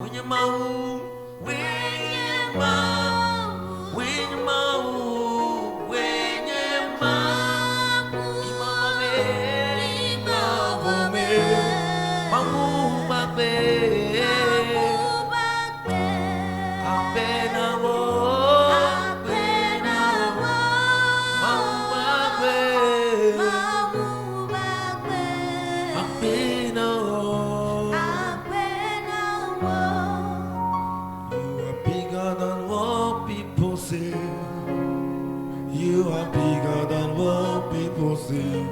When you move, when you move, when you move, when you move, you are bigger than what people say.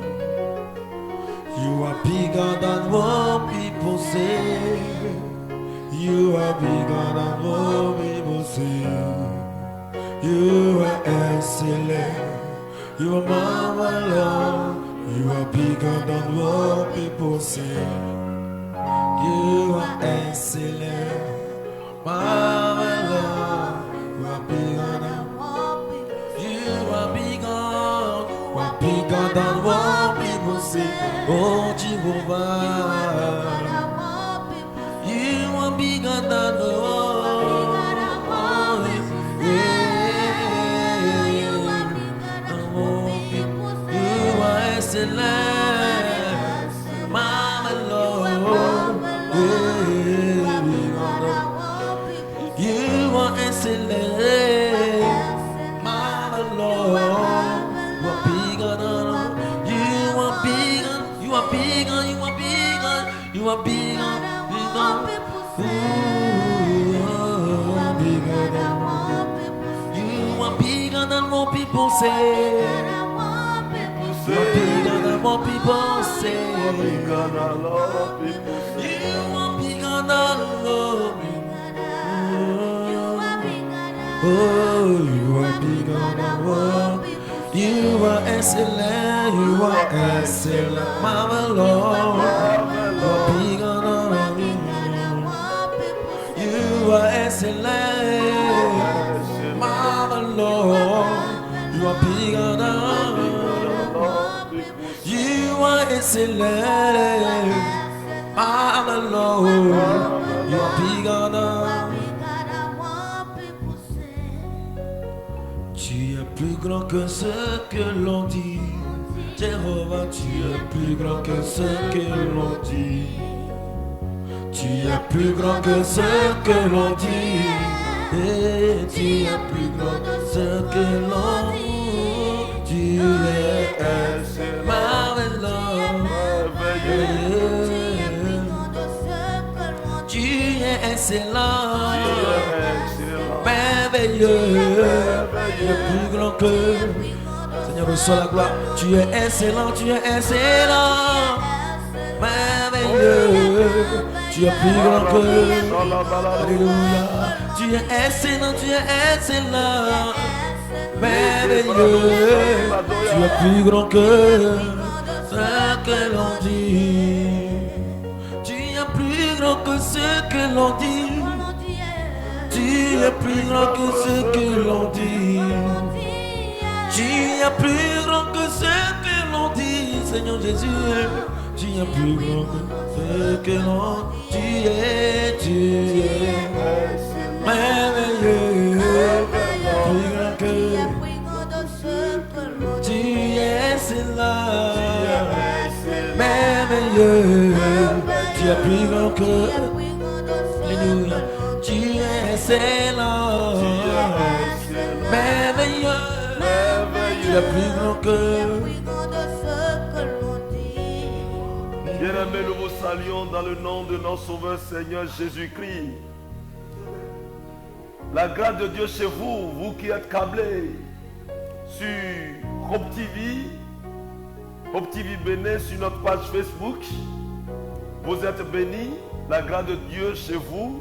You are bigger than what people say. You are bigger than what people say. You are excellent. You are marvelous. You are bigger than what people say. You are excellent. Marvelous. You are bigger than bigger than what people say. Oh Jehovah, you are bigger than you are excellent, my Lord. You are excellent, my Lord. You are bigger, you are bigger, you are bigger, you are bigger than what people say. You are bigger than what people say. You are bigger than what people say. You are bigger than what oh, you are bigger than what. You are excellent, you are excellent, my Lord. You are bigger than you are excellent, my Lord. You are bigger than you are excellent, my Lord. You are bigger than. Tu es plus grand que ce que l'on dit. Jéhovah, tu es plus grand que ce que l'on dit. Tu es plus grand que ce que l'on dit. Et tu es plus grand que ce que l'on dit. Tu es merveilleux. Tu es excellent. Merveilleux. Tu es plus grand que. Seigneur, reçois la gloire. Tu es excellent, tu es excellent. Merveilleux. Tu es plus grand que. Alléluia. Tu es excellent, tu es excellent. Merveilleux. Tu es plus grand que ce que l'on dit. Tu es plus grand que ce que l'on dit. Tu es plus grand que ce que l'on dit. Tu es plus grand que ce que l'on dit, Seigneur Jésus. Tu es plus grand que ce que l'on dit. Tu es merveilleux. Plus grand que tu es excellent. Merveilleux. Tu es plus grand que. Alléluia. Tu es excellent, merveilleux, tu es plus grand que. Bien-aimés, nous vous saluons dans le nom de notre Sauveur Seigneur Jésus-Christ. La grâce de Dieu chez vous, vous qui êtes câblés sur Hope TV Bénin sur notre page Facebook, vous êtes bénis. La grâce de Dieu chez vous.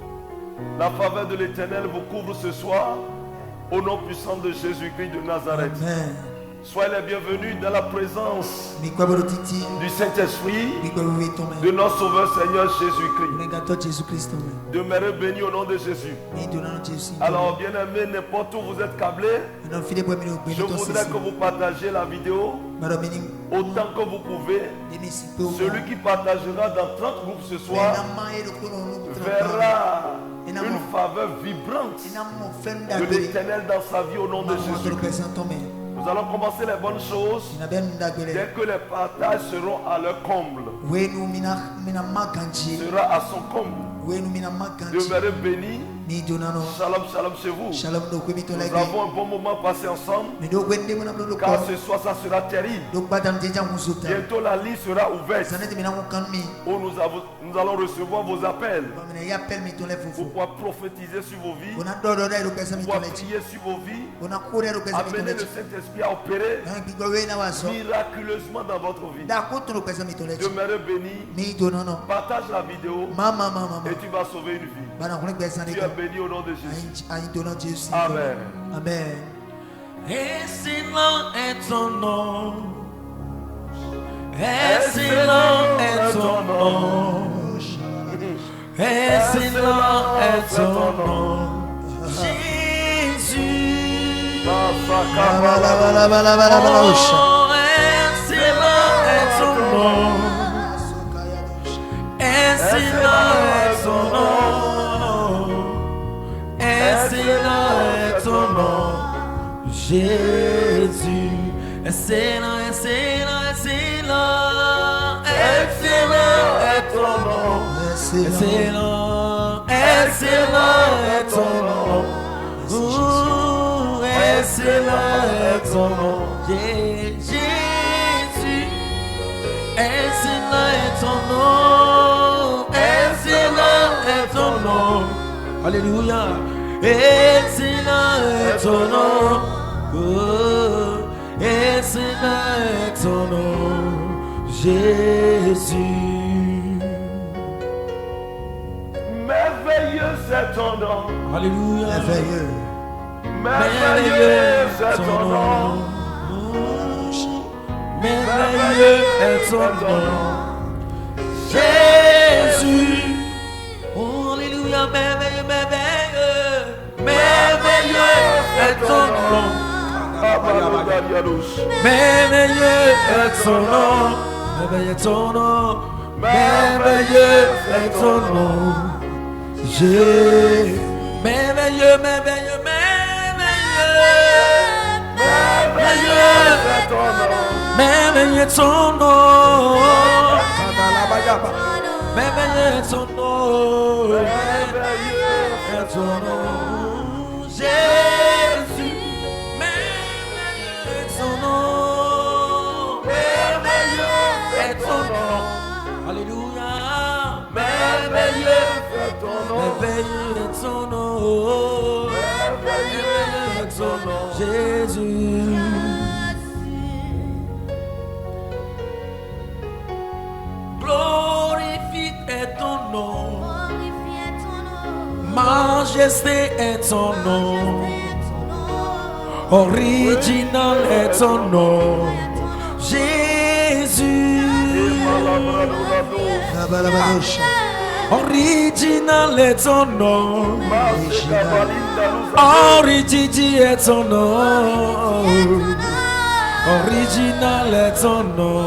La faveur de l'Éternel vous couvre ce soir au nom puissant de Jésus-Christ de Nazareth. Amen. Soyez les bienvenus dans la présence du Saint-Esprit de notre Sauveur Seigneur Jésus-Christ. Demeurez bénis au nom de Jésus. Alors bien-aimés, n'importe où vous êtes câblés, je voudrais que vous partagiez la vidéo autant que vous pouvez. Celui qui partagera dans 30 groupes ce soir verra saveur vibrante de l'Éternel dans sa vie au nom de Jésus. Nous allons commencer les bonnes choses dès que les partages seront à leur comble. Sera à son comble. Demeurez bénis. Shalom, shalom chez vous. Nous avons un bon moment passé ensemble. Car ce soir, ça sera terrible. Bientôt, la ligne sera ouverte. Où nous allons recevoir vos appels. Pour pouvoir prophétiser sur vos vies. Pour pouvoir prier sur vos vies. Amener le Saint-Esprit à opérer miraculeusement dans votre vie. Demeurez bénis. Partage la vidéo. Et tu vas sauver une vie. Tu es béni au nom de Jésus. Amen. Amen. Excellent est ton nom. Excellent est ton nom. Excellent est ton nom. Jésus. Oh, excellent est ton nom. Excellent est ton nom. Excellent est ton nom. Jésus. Excellent, excellent, excellent. Excellent est ton nom. Excellent, excellent est ton nom. Excellent est ton nom. Jésus. Excellent est ton nom. Excellent est ton nom. Alléluia. Excellent est ton nom. Oh, excellent est ton nom. Jésus. Merveilleux c'est ton nom. Alléluia. Merveilleux. Merveilleux c'est ton nom. Merveilleux est ton nom. Jésus. Oh, alléluia. Merveilleux, merveilleux. Merveilleux est ton nom. Merveilleux est ton nom. Merveilleux est ton nom. Merveilleux est ton nom. Jésus. Merveilleux, merveilleux, merveilleux. Merveilleux est ton nom. Merveilleux est ton nom. Merveilleux est ton nom. Merveilleux est ton nom. Jésus. Merveilleux est ton nom. Merveilleux est ton nom. Alléluia. Merveilleux est ton nom. Merveilleux est ton nom. Merveilleux est ton nom. Jésus. Glorifié est ton nom. Majesté est ton nom. Original est ton nom. Jésus. Original est ton nom. Original est ton nom. Original est ton nom.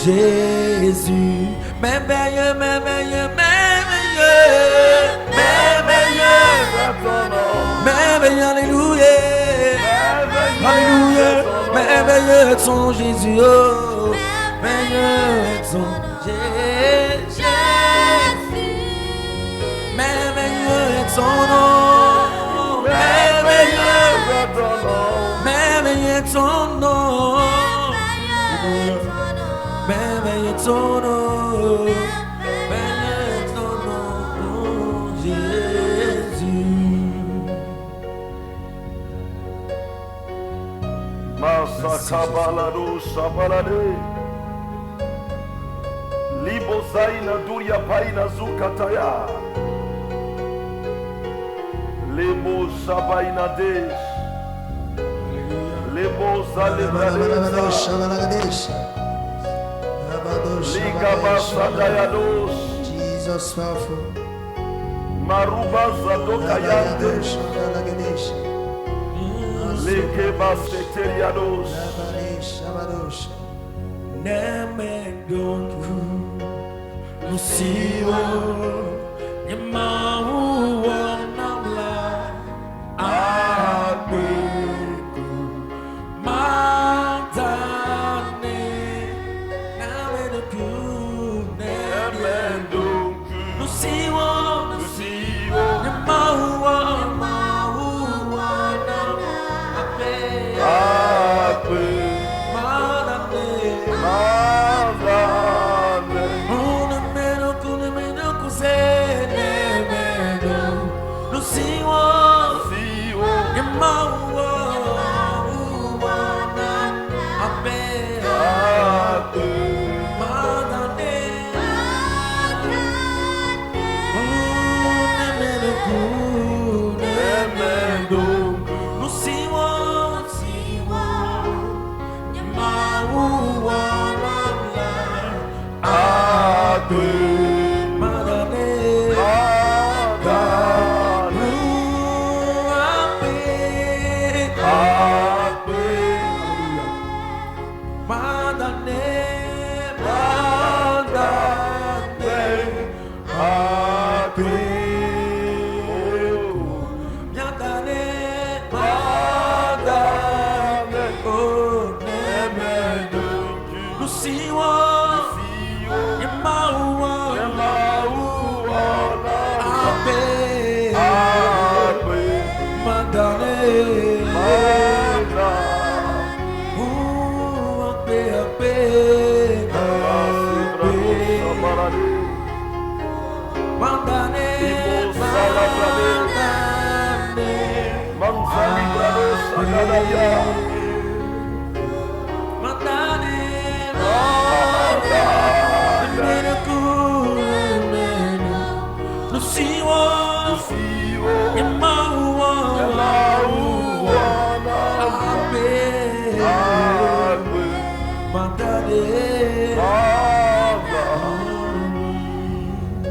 Jésus. Merveilleux, merveilleux, merveilleux. Merveilleux. Merveilleux, alléluia. Alléluia. Merveilleux est ton Jésus. Oh. Merveilleux est ton Jésus. Merveilleux est ton nom. Merveilleux est ton nom. Merveilleux est ton nom. Merveilleux est ton nom. Merveilleux est ton nom, Jésus. Masakabalado Shabalade Libo Zaina Duria Paina Zukataya Lebo Shabaina Desh Lebo Zalebrades Ligaba Sadayados Jesus powerful. Maruba Zadokayande Lekeba Seteriados Nemendonku Lucio Yemau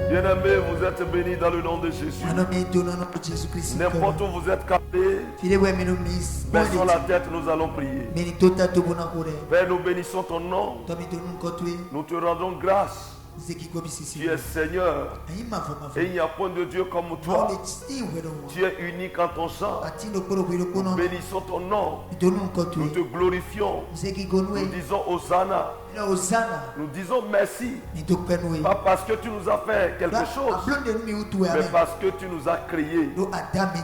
Bien-aimés, vous êtes bénis dans le nom de Jésus. N'importe où vous êtes capés, baissons la tête, nous allons prier. Père, nous bénissons ton nom. Nous te rendons grâce. Tu es Seigneur et il n'y a point de Dieu comme toi. Tu es unique en ton genre. Nous bénissons ton nom. Nous te glorifions. Nous disons Hosanna. Nous disons merci. Pas parce que tu nous as fait quelque chose, mais parce que tu nous as créés.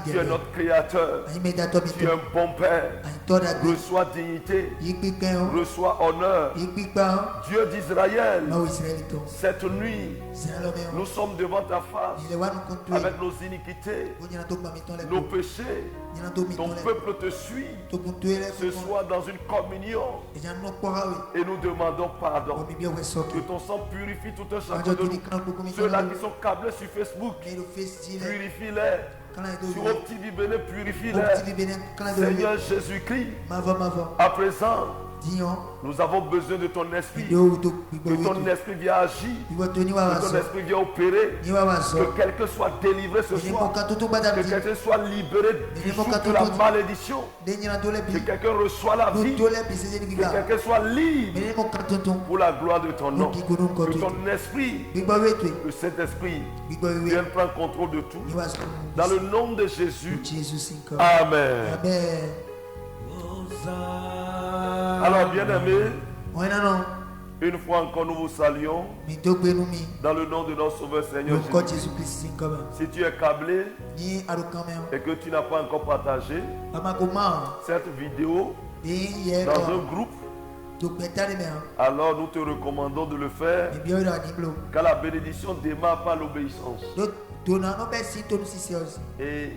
Tu es notre créateur. Tu es un bon Père. Reçois dignité. Reçois honneur. Dieu d'Israël, cette nuit, nous sommes devant ta face avec nos iniquités, nos péchés. Ton peuple te suit ce soir dans une communion et nous demandons pardon. Que ton sang purifie tout un chacun de nous. Ceux-là qui sont câblés sur Facebook, purifie-les. Sur OpTV Bénin, purifie-les. Seigneur Jésus-Christ, à présent, nous avons besoin de ton esprit. Que ton esprit vienne agir. Que ton esprit vienne opérer. Que quelqu'un soit délivré ce soir. Que quelqu'un soit libéré du joug de la malédiction. Que quelqu'un reçoive la vie. Que quelqu'un soit libre pour la gloire de ton nom. Que ton esprit, le Saint-Esprit, vienne prendre contrôle de tout. Dans le nom de Jésus. Amen. Alors, bien-aimés, une fois encore, nous vous saluons dans le nom de notre Sauveur Seigneur Jésus. Si tu es câblé et que tu n'as pas encore partagé cette vidéo dans un groupe, alors nous te recommandons de le faire, car la bénédiction démarre par l'obéissance. Et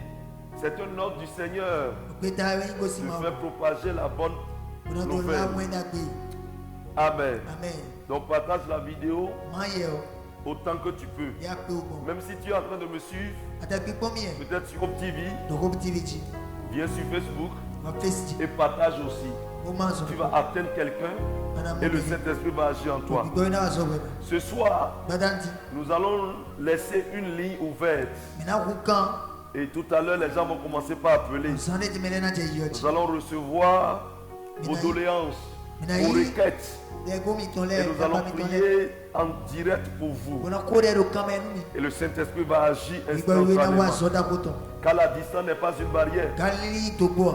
c'est un ordre du Seigneur de faire propager la bonne nouvelle. Amen. Donc partage la vidéo autant que tu peux. Même si tu es en train de me suivre, peut-être sur OpTV, viens sur Facebook et partage aussi. Tu vas atteindre quelqu'un et le Saint-Esprit va agir en toi. Ce soir, nous allons laisser une ligne ouverte. Et tout à l'heure, les gens vont commencer par appeler. Nous allons recevoir vos doléances, vos requêtes. Et nous allons prier en direct pour vous. Et le Saint-Esprit va agir instantanément. Car la distance n'est pas une barrière.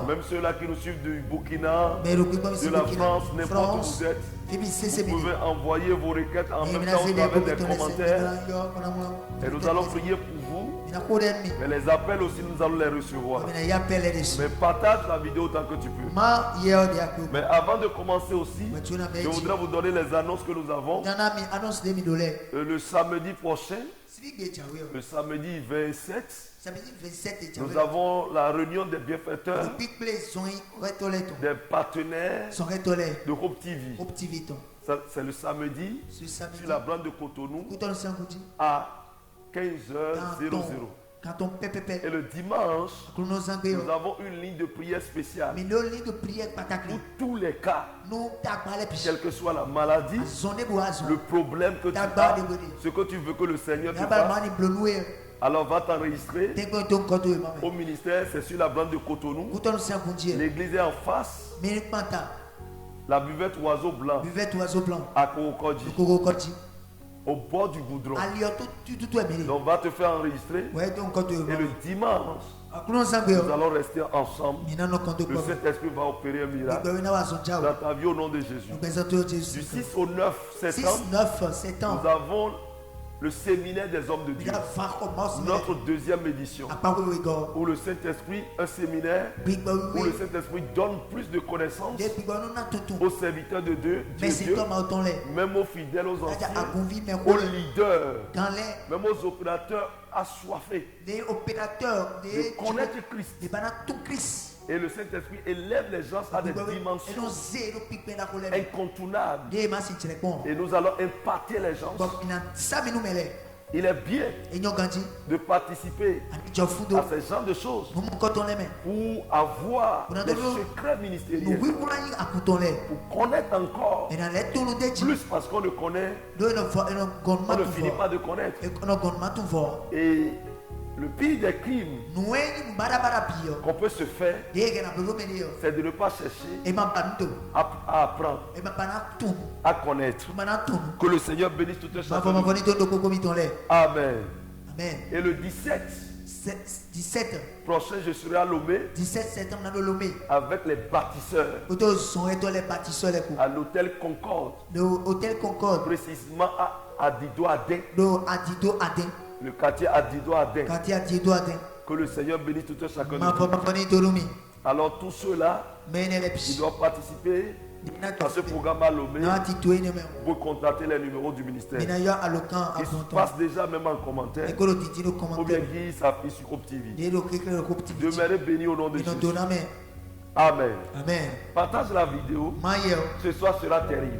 Même ceux-là qui nous suivent du Burkina, de la France, n'importe où vous êtes, vous pouvez envoyer vos requêtes en même temps avec des commentaires. Et nous allons prier pour vous. Mais les appels aussi, nous allons les recevoir. Mais partage la vidéo autant que tu peux. Mais avant de commencer aussi, je voudrais vous donner les annonces que nous avons. Le samedi prochain, le samedi 27, nous avons la réunion des bienfaiteurs, des partenaires de OpTV. C'est le samedi sur la bande de Cotonou à 15h00. Et le dimanche, nous avons une ligne de prière spéciale. Pour tous les cas, quelle que soit la maladie, le problème que tu as, ce que tu veux que le Seigneur te fasse, alors va t'enregistrer au ministère, c'est sur la bande de Cotonou. L'église est en face. La buvette oiseau blanc à Korokodji, au bord du goudron. Donc va te faire enregistrer. Et le dimanche, nous allons rester ensemble. Le Saint-Esprit va opérer un miracle dans ta vie au nom de Jésus. Du 6 au 9 septembre, nous avons le séminaire des hommes de Dieu, notre deuxième édition, où le Saint-Esprit, un séminaire où le Saint-Esprit donne plus de connaissances aux serviteurs de Dieu, même aux fidèles, aux anciens, aux leaders, même aux opérateurs assoiffés de connaître Christ. Et le Saint-Esprit élève les gens à des dimensions incontournables. Et nous allons imparter les gens. Il est bien de participer à ces genres de choses pour avoir des secrets ministériels, pour connaître encore plus, parce qu'on le connaît, on ne finit pas de connaître. Et le pire des crimes qu'on peut se faire, c'est de ne pas chercher à apprendre, à connaître. Que le Seigneur bénisse toutes les choses. Amen. Et le 17 prochain, je serai à Lomé, 17 septembre, Lomé, avec les bâtisseurs à l'hôtel Concorde, précisément à Adido Adin. Le quartier Adido Adin. Que le Seigneur bénisse tout un chacun de nous. Alors tous ceux-là, ils doivent participer à ce programme à Lomé. Vous contactez les numéros du ministère. Il se passe déjà même en commentaire. Ou bien qui s'affiche sur Hope TV. Demeurez bénis au nom de Jésus. Amen. Amen. Partage la vidéo. Ce soir sera terrible.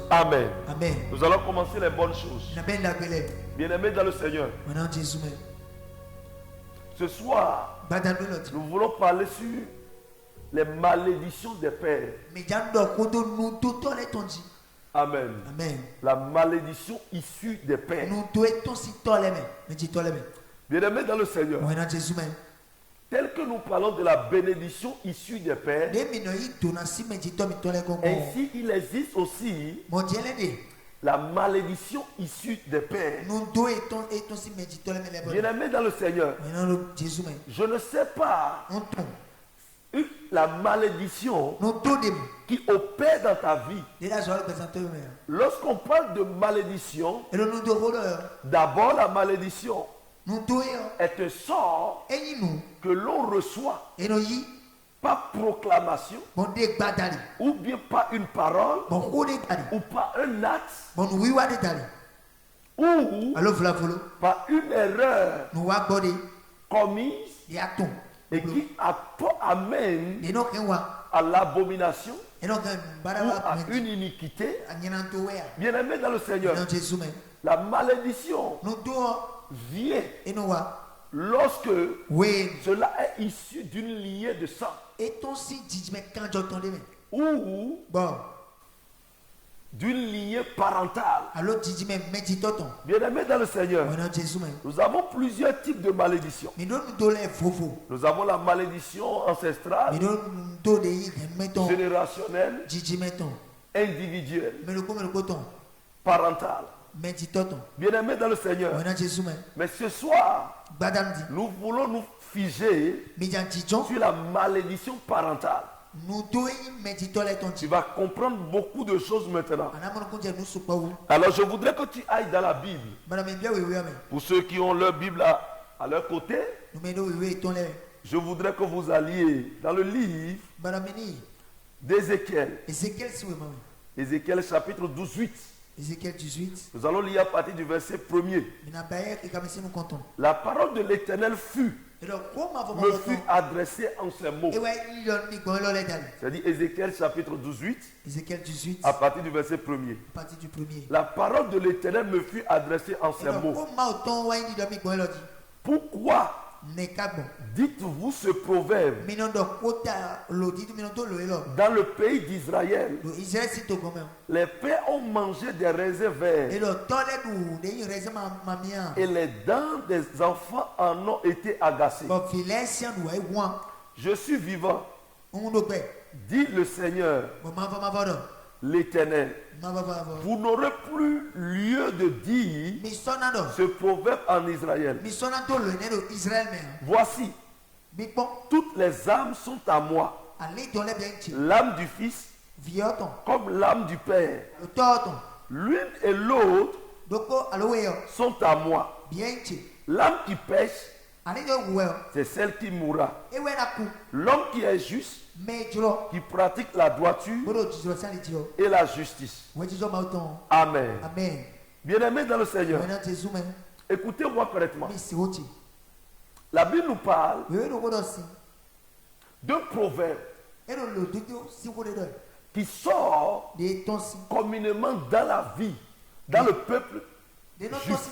Amen. Amen. Nous allons commencer les bonnes choses. Bien-aimés dans le Seigneur. Ce soir, nous voulons parler sur les malédictions des pères. Amen. Amen. La malédiction issue des pères. Bien-aimés dans le Seigneur. Tel que nous parlons de la bénédiction issue des pères, ainsi il existe aussi la malédiction issue des pères. Bien-aimés dans le Seigneur, je ne sais pas la malédiction qui opère dans ta vie. Lorsqu'on parle de malédiction, d'abord la malédiction est un sort que l'on reçoit par proclamation, ou bien par une parole, ou par un acte, ou par une erreur commise et qui amène à l'abomination ou à une iniquité. Bien-aimé dans le Seigneur, la malédiction vient lorsque cela est issu d'une lignée de sang ou d'une lignée parentale. Bien-aimés dans le Seigneur, nous avons plusieurs types de malédictions. Nous avons la malédiction ancestrale, générationnelle, individuelle, parentale. Bien-aimés dans le Seigneur, mais ce soir, nous voulons nous figer sur la malédiction parentale. Tu vas comprendre beaucoup de choses maintenant. Alors je voudrais que tu ailles dans la Bible. Pour ceux qui ont leur Bible à leur côté, je voudrais que vous alliez dans le livre d'Ézéchiel. Ézéchiel chapitre 12:8. Nous allons lire à partir du verset 1er. La parole de l'Éternel me fut adressée en ces mots. C'est-à-dire Ézéchiel chapitre 12:8 à partir du verset 1er. La parole de l'Éternel me fut adressée en ces mots. Pourquoi dites-vous ce proverbe dans le pays d'Israël? Les pères ont mangé des raisins verts et les dents des enfants en ont été agacées. Je suis vivant, dit le Seigneur, l'Éternel. Vous n'aurez plus lieu de dire ce proverbe en Israël. Voici, toutes les âmes sont à moi. L'âme du Fils comme l'âme du Père. L'une et l'autre sont à moi. L'âme qui pêche, c'est celle qui mourra. L'homme qui est juste, qui pratique la droiture et la justice. Amen. Bien-aimés dans le Seigneur, écoutez-moi correctement. La Bible nous parle d'un proverbe qui sort communément dans la vie, dans le peuple juste,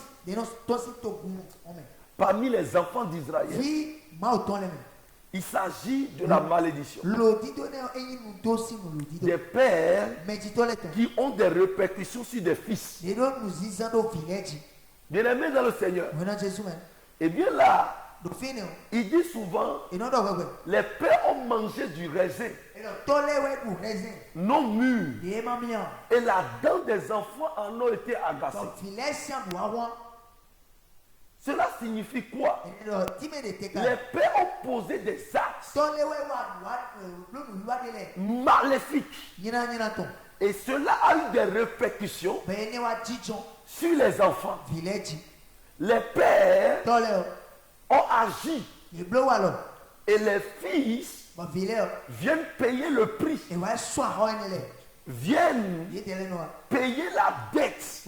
parmi les enfants d'Israël. Il s'agit de la malédiction. Des pères qui ont des répercussions sur des fils. Bien-aimés dans le Seigneur. Et bien là, il dit souvent, les pères ont mangé du raisin non mûr et la dent des enfants en ont été agacées. Cela signifie quoi? Les pères ont posé des actes maléfiques. Et cela a eu des répercussions sur les enfants. Les pères ont agi. Et les fils viennent payer le prix. Viennent payer la dette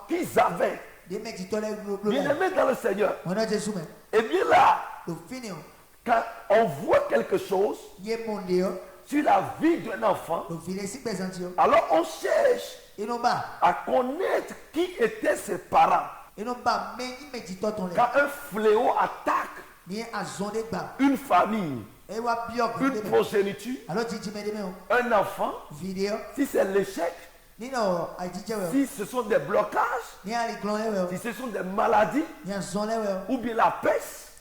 qu'ils avaient. Bien-aimés dans le Seigneur. Et bien là, quand on voit quelque chose sur la vie d'un enfant, alors on cherche à connaître qui étaient ses parents. Quand un fléau attaque une famille, une progéniture, un enfant, si c'est l'échec, si ce sont des blocages, si ce sont des maladies, ou bien la peste,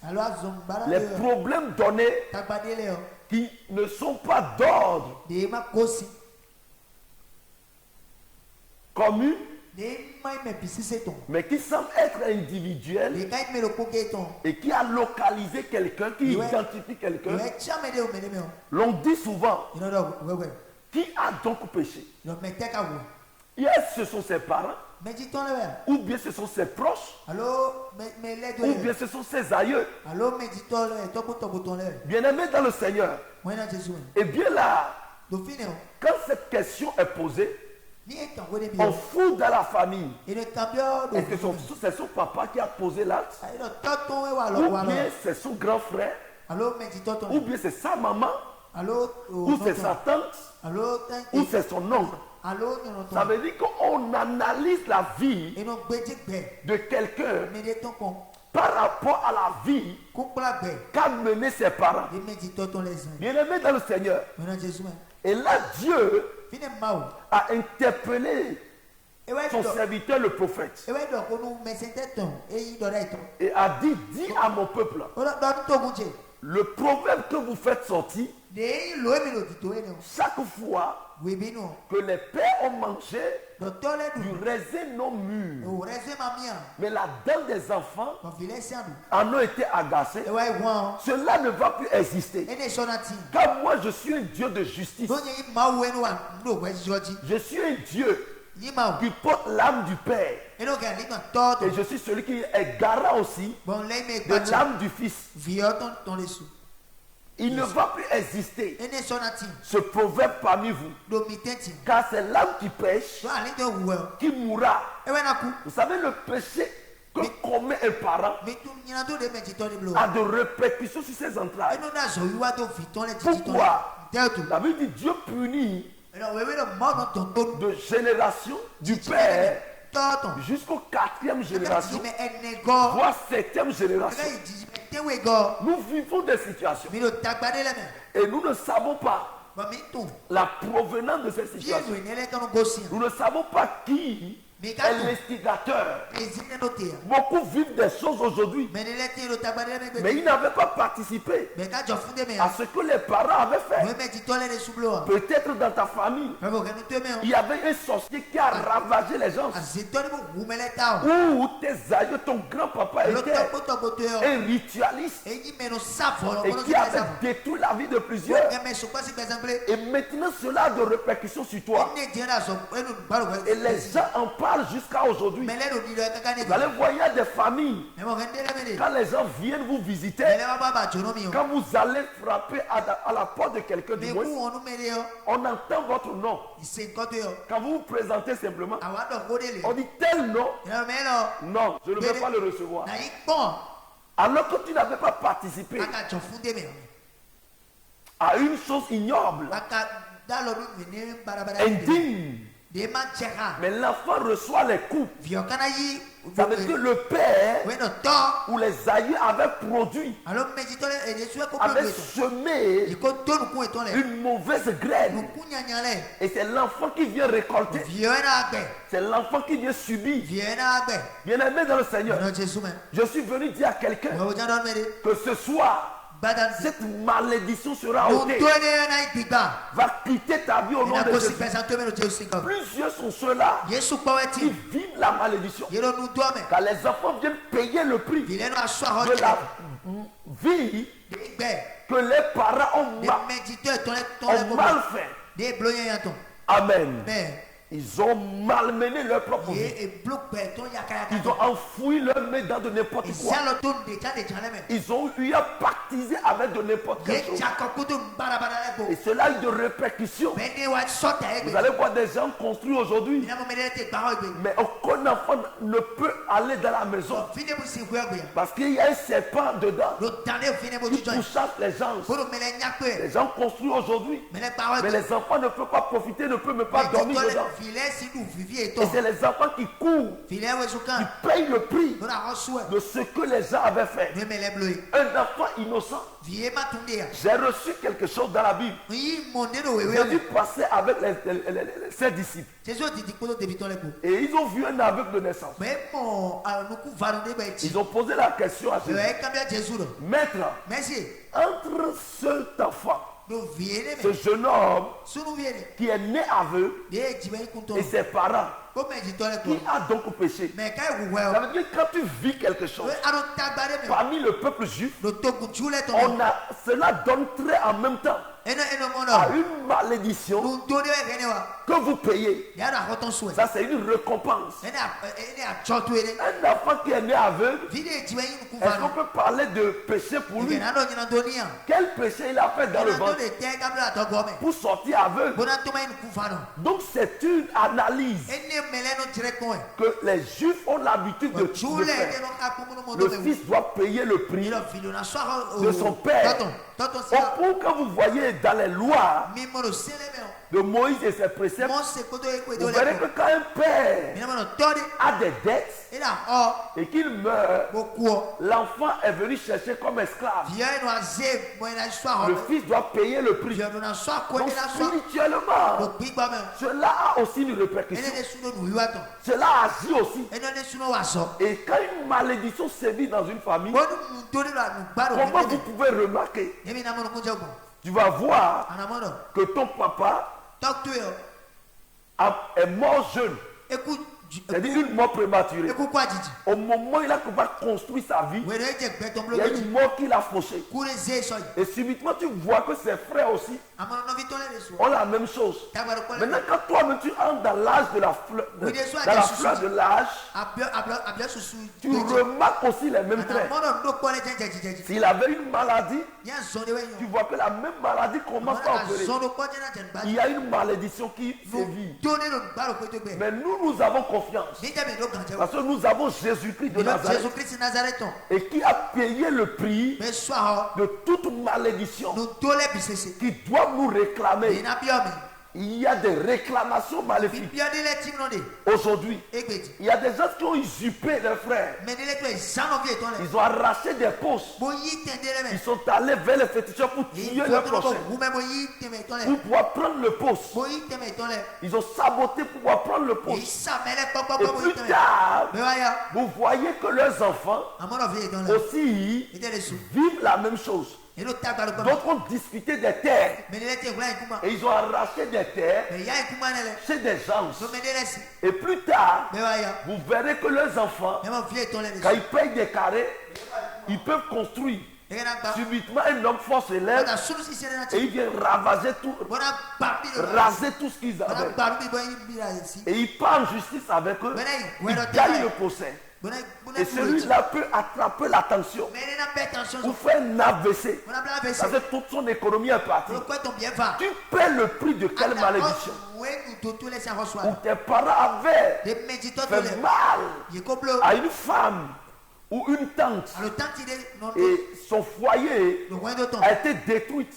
les problèmes donnés qui ne sont pas d'ordre commun, mais qui semblent être individuels et qui a localisé quelqu'un, qui identifie quelqu'un. L'on dit souvent, qui a donc péché? Ce sont ses parents, ou bien ce sont ses proches, ou bien ce sont ses aïeux. Bien-aimés dans le Seigneur. Et bien là, quand cette question est posée, on fout dans la famille. Est-ce que c'est son papa qui a posé l'acte? Ou bien c'est son grand frère? Ou bien c'est sa maman? Ou c'est sa tante? Ou c'est son oncle? Ça veut dire qu'on analyse la vie de quelqu'un par rapport à la vie qu'a mené ses parents. Bien-aimés dans le Seigneur. Et là, Dieu a interpellé son serviteur le prophète et a dit, dis à mon peuple, le proverbe que vous faites sortir, chaque fois que les pères ont mangé du raisin non mûr, mais la dent des enfants en ont été agacés, cela ne va plus exister. Car moi je suis un Dieu de justice. Je suis un Dieu qui porte l'âme du Père. Et je suis celui qui est garant aussi de l'âme du Fils. Il ne va plus exister ce proverbe parmi vous. Car c'est l'âme qui pêche qui mourra. Vous savez, le péché que commet un parent a de répercussions sur ses entrailles. Pourquoi? La Bible dit Dieu punit de génération du père jusqu'au 4e génération, voire 7e génération. Nous vivons des situations et nous ne savons pas la provenance de ces situations. Nous ne savons pas qui est l'instigateur. Beaucoup vivent des choses aujourd'hui, mais ils n'avaient pas participé à ce que les parents avaient fait. Peut-être dans ta famille, il y avait un sorcier qui a ravagé les gens. Ou tes aïeux, ton grand-papa était un ritualiste et qui avait détruit la vie de plusieurs. Et maintenant cela a de répercussions sur toi. Et les gens en parlent jusqu'à aujourd'hui. Vous allez voir, il y a des familles, quand les gens viennent vous visiter, quand vous allez frapper à la porte de quelqu'un du moins, on entend votre nom. Quand vous vous présentez simplement, on dit tel nom. Non, je ne vais pas le recevoir. Alors que tu n'avais pas participé à une chose ignoble, indigne. Mais l'enfant reçoit les coups. Ça veut dire que le père ou les aïeux avaient produit, avaient semé une mauvaise graine. Et c'est l'enfant qui vient récolter. C'est l'enfant qui vient subir. Bien aimé dans le Seigneur, je suis venu dire à quelqu'un que ce soir, cette malédiction sera ôtée. Va quitter ta vie au nom de Jésus. Plusieurs sont ceux-là qui vivent la malédiction. Car les enfants viennent payer le prix de la vie que les parents ont mal fait. Amen. Ils ont malmené leur propre vie. Ils ont enfoui leur main dans de n'importe quoi. Ils ont eu à pactiser avec de n'importe quelle chose. Et cela a eu de répercussions. Vous allez voir des gens construits aujourd'hui, mais aucun enfant ne peut aller dans la maison parce qu'il y a un serpent dedans qui pourchasse les gens. Les gens construits aujourd'hui, mais les enfants ne peuvent pas profiter, ne peuvent même pas dormir dedans. Et c'est les enfants qui courent, qui payent le prix de ce que les gens avaient fait. Un enfant innocent. J'ai reçu quelque chose dans la Bible. J'ai dû passer avec ses disciples. Et ils ont vu un aveugle de naissance. Ils ont posé la question à Jésus. Maître, entre cet enfant, ce jeune homme qui est né aveugle et ses parents, qui a donc péché? Ça veut dire que quand tu vis quelque chose parmi le peuple juif, cela donnerait en même temps à une malédiction que vous payez. Ça, c'est une récompense. Un enfant qui est né aveugle, est-ce qu'on peut parler de péché pour lui? Quel péché il a fait dans le ventre pour sortir aveugle? Donc c'est une analyse que les Juifs ont l'habitude de faire. Le fils doit payer le prix de son père. Pour que vous voyez dans les lois de Moïse et ses préceptes, vous verrez que quand un père a des dettes et qu'il meurt, l'enfant est venu chercher comme esclave. Le fils doit payer le prix. Donc spirituellement, cela a aussi une répercussion. Cela agit aussi. Et quand une malédiction sévit dans une famille, comment vous pouvez remarquer? Tu vas voir que ton papa est mort jeune. C'est-à-dire une mort prématurée. Au moment où il a construit sa vie, il y a une mort qui l'a fauché. Et subitement tu vois que ses frères aussi ont la même chose. Maintenant quand toi-même tu entres dans l'âge de la fleur, de l'âge, tu remarques aussi les mêmes traits. S'il avait une maladie, tu vois que la même maladie commence à opérer. Il y a une malédiction qui sévit. Mais nous avons confiance. Parce que nous avons Jésus-Christ de Nazareth et qui a payé le prix de toute malédiction qui doit nous réclamer Il y a des réclamations maléfiques. Aujourd'hui, il y a des gens qui ont usurpé leurs frères. Ils ont arraché des postes. Ils sont allés vers les féticheurs pour tuer leurs prochains. Pour pouvoir prendre le poste. Ils ont saboté pour pouvoir prendre le poste. Et plus tard, vous voyez que leurs enfants aussi vivent la même chose. D'autres ont discuté des terres. Et ils ont arraché des terres chez des gens. Et plus tard, vous verrez que leurs enfants, quand ils payent des carrés, ils peuvent construire. Subitement, un homme fort se lève et il vient ravager tout, raser tout ce qu'ils avaient. Et il part en justice avec eux. Il gagne le procès. Et celui-là peut attraper l'attention ou faire un AVC. Parce que toute son économie est partie. Tu paies le prix de quelle malédiction? Ou tes parents avaient fait mal à une femme ou une tante et son foyer a été détruit.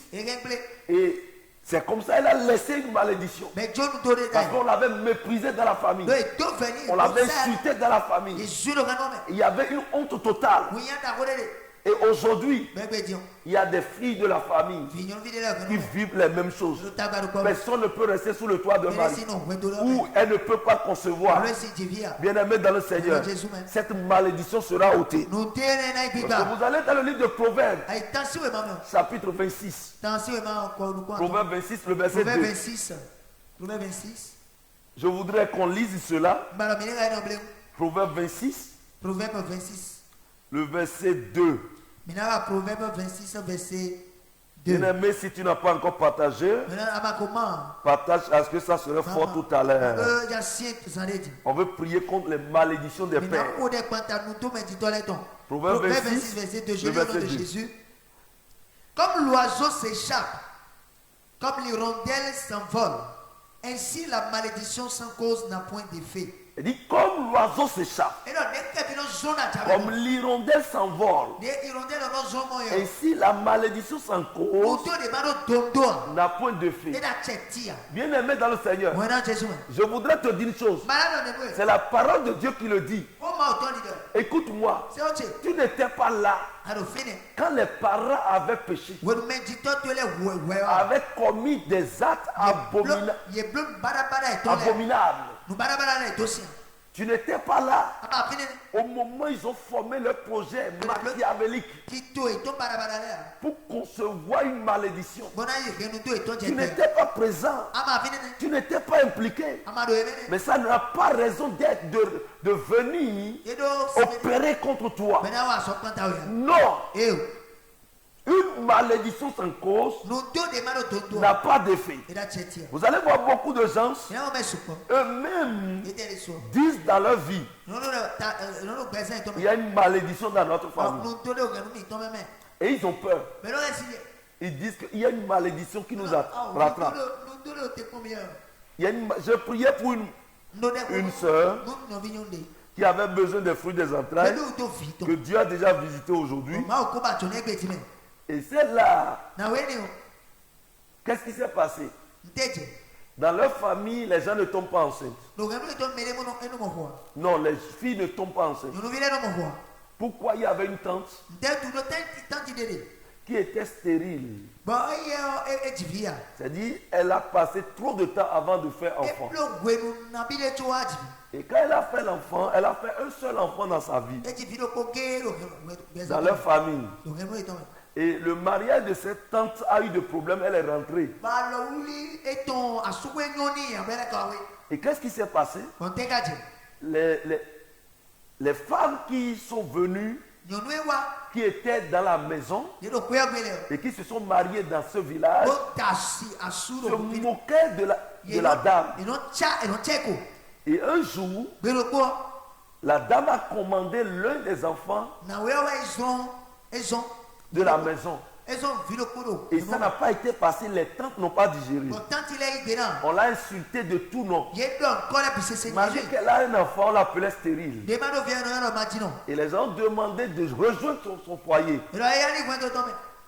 Et c'est comme ça qu'elle a laissé une malédiction. Parce qu'on l'avait méprisé dans la famille. On l'avait insulté dans la famille. Il y avait une honte totale. Et aujourd'hui, il y a des filles de la famille qui vivent les mêmes choses. Personne ne peut rester sous le toit de mari. Ou elle ne peut pas concevoir. Bien-aimé dans le Seigneur, cette malédiction sera ôtée. Parce que vous allez dans le livre de Proverbes, chapitre 26. Proverbes 26, le verset 2. Je voudrais qu'on lise cela. Proverbes 26. Le verset 2. Proverbe 26, verset 2. Bien-aimé, si tu n'as pas encore partagé, partage parce que ça serait fort tout à l'heure. On veut prier contre les malédictions des pères. Proverbe 26, verset 2. Je lis au nom de Jésus. Comme l'oiseau s'échappe, comme l'hirondelle s'envole, ainsi la malédiction sans cause n'a point d'effet. Il dit comme l'oiseau s'échappe, comme l'hirondelle s'envole, ainsi la malédiction sans cause n'a point de fait. Bien aimé dans le Seigneur, je voudrais te dire une chose. C'est la parole de Dieu qui le dit. Écoute-moi, tu n'étais pas là quand les parents avaient péché, avaient commis des actes abominables. Tu n'étais pas là au moment où ils ont formé leur projet machiavélique pour concevoir une malédiction. Tu n'étais pas présent. Tu n'étais pas impliqué. Mais ça n'a pas raison d'être de venir opérer contre toi. Non. Une malédiction sans cause n'a pas d'effet. Vous allez voir beaucoup de gens, eux-mêmes disent dans leur vie, il y a une malédiction dans notre famille. Et ils ont peur. Ils disent qu'il y a une malédiction qui nous rattrape. Je priais pour une soeur qui avait besoin des fruits des entrailles, que Dieu a déjà visité aujourd'hui. Et celle-là, qu'est-ce qui s'est passé? Dans leur famille, les gens ne tombent pas enceintes. Non, les filles ne tombent pas enceintes. Pourquoi il y avait une tante qui était stérile? C'est-à-dire, elle a passé trop de temps avant de faire enfant. Et quand elle a fait l'enfant, elle a fait un seul enfant dans sa vie. Dans leur famille. Et le mariage de cette tante a eu des problèmes, elle est rentrée. Et qu'est-ce qui s'est passé? Les femmes qui sont venues, qui étaient dans la maison et qui se sont mariées dans ce village, se moquaient de la dame. Et un jour, la dame a commandé l'un des enfants de la maison. Et ça n'a pas été passé, les tantes n'ont pas digéré. On l'a insulté de tout nom. Malgré qu'elle a un enfant, on l'appelait stérile. Et les gens demandaient de rejoindre son foyer.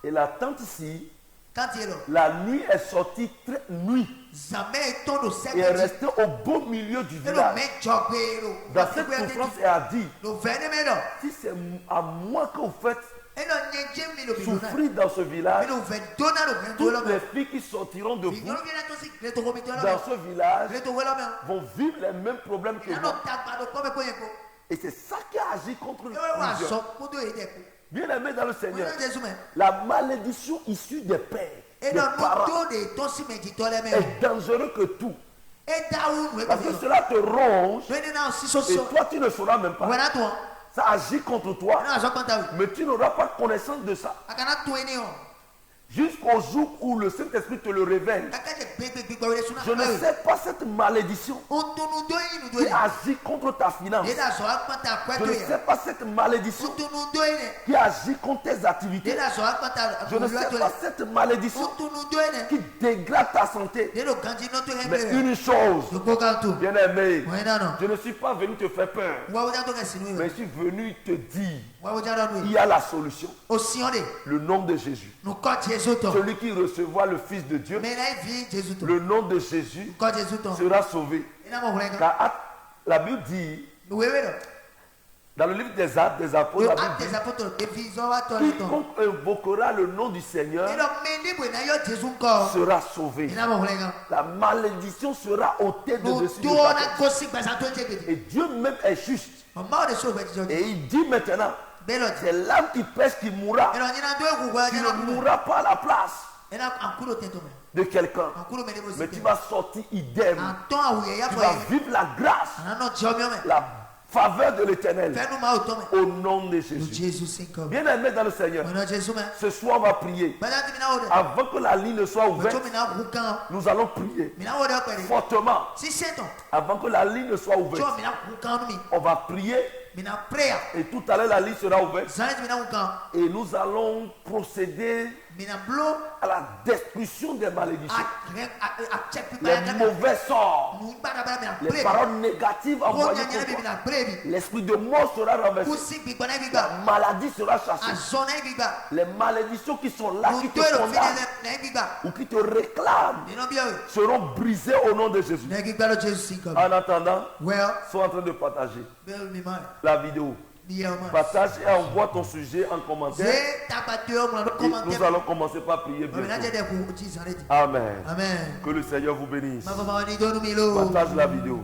Et la tante-ci La nuit est sortie très nuit. Et est resté au beau milieu du village. Dans cette souffrance, elle a dit, si c'est à moi que vous faites souffrir dans ce village, toutes les filles qui sortiront de vous dans ce village vont vivre les mêmes problèmes que moi. Et c'est ça qui a agi contre le vision. Bien aimé dans le Seigneur, la malédiction issue des pères, des parents, est dangereux que tout. Parce que cela te ronge et toi tu ne sauras même pas. Ça agit contre toi, mais tu n'auras pas connaissance de ça. Jusqu'au jour où le Saint-Esprit te le révèle. Je ne sais pas cette malédiction qui agit contre ta finance. Je ne sais pas cette malédiction qui agit contre tes activités. Je ne sais pas cette malédiction qui dégrade ta santé. Mais une chose, bien aimé, je ne suis pas venu te faire peur, mais je suis venu te dire, il y a la solution. Le nom de Jésus. Celui qui recevra le Fils de Dieu, le nom de Jésus sera sauvé. Car la Bible dit, dans le livre des Actes des Apôtres, la Bible dit, quiconque invoquera le nom du Seigneur sera sauvé. La malédiction sera ôtée de dessus de ta tête. Et Dieu même est juste. Et il dit maintenant, c'est l'âme qui pêche qui mourra. Tu ne mourras pas à la place de quelqu'un. Mais tu vas sortir idem. Tu vas vivre la grâce, la faveur de l'Éternel au nom de Jésus. Bien aimé dans le Seigneur, ce soir on va prier. Avant que la ligne soit ouverte, nous allons prier fortement. Avant que la ligne soit ouverte, on va prier. Et tout à l'heure la ligne sera ouverte. Et nous allons procéder à la destruction des malédictions, les mauvais sorts, les paroles négatives envoyées contre toi. L'esprit de mort sera renversé. La maladie sera chassée. Les malédictions qui sont là, qui te condamnent ou qui te réclament, seront brisées au nom de Jésus. En attendant, sois en train de partager la vidéo. Partage et envoie ton sujet en commentaire. Et nous allons commencer par prier bientôt. Amen. Que le Seigneur vous bénisse. Partage la vidéo.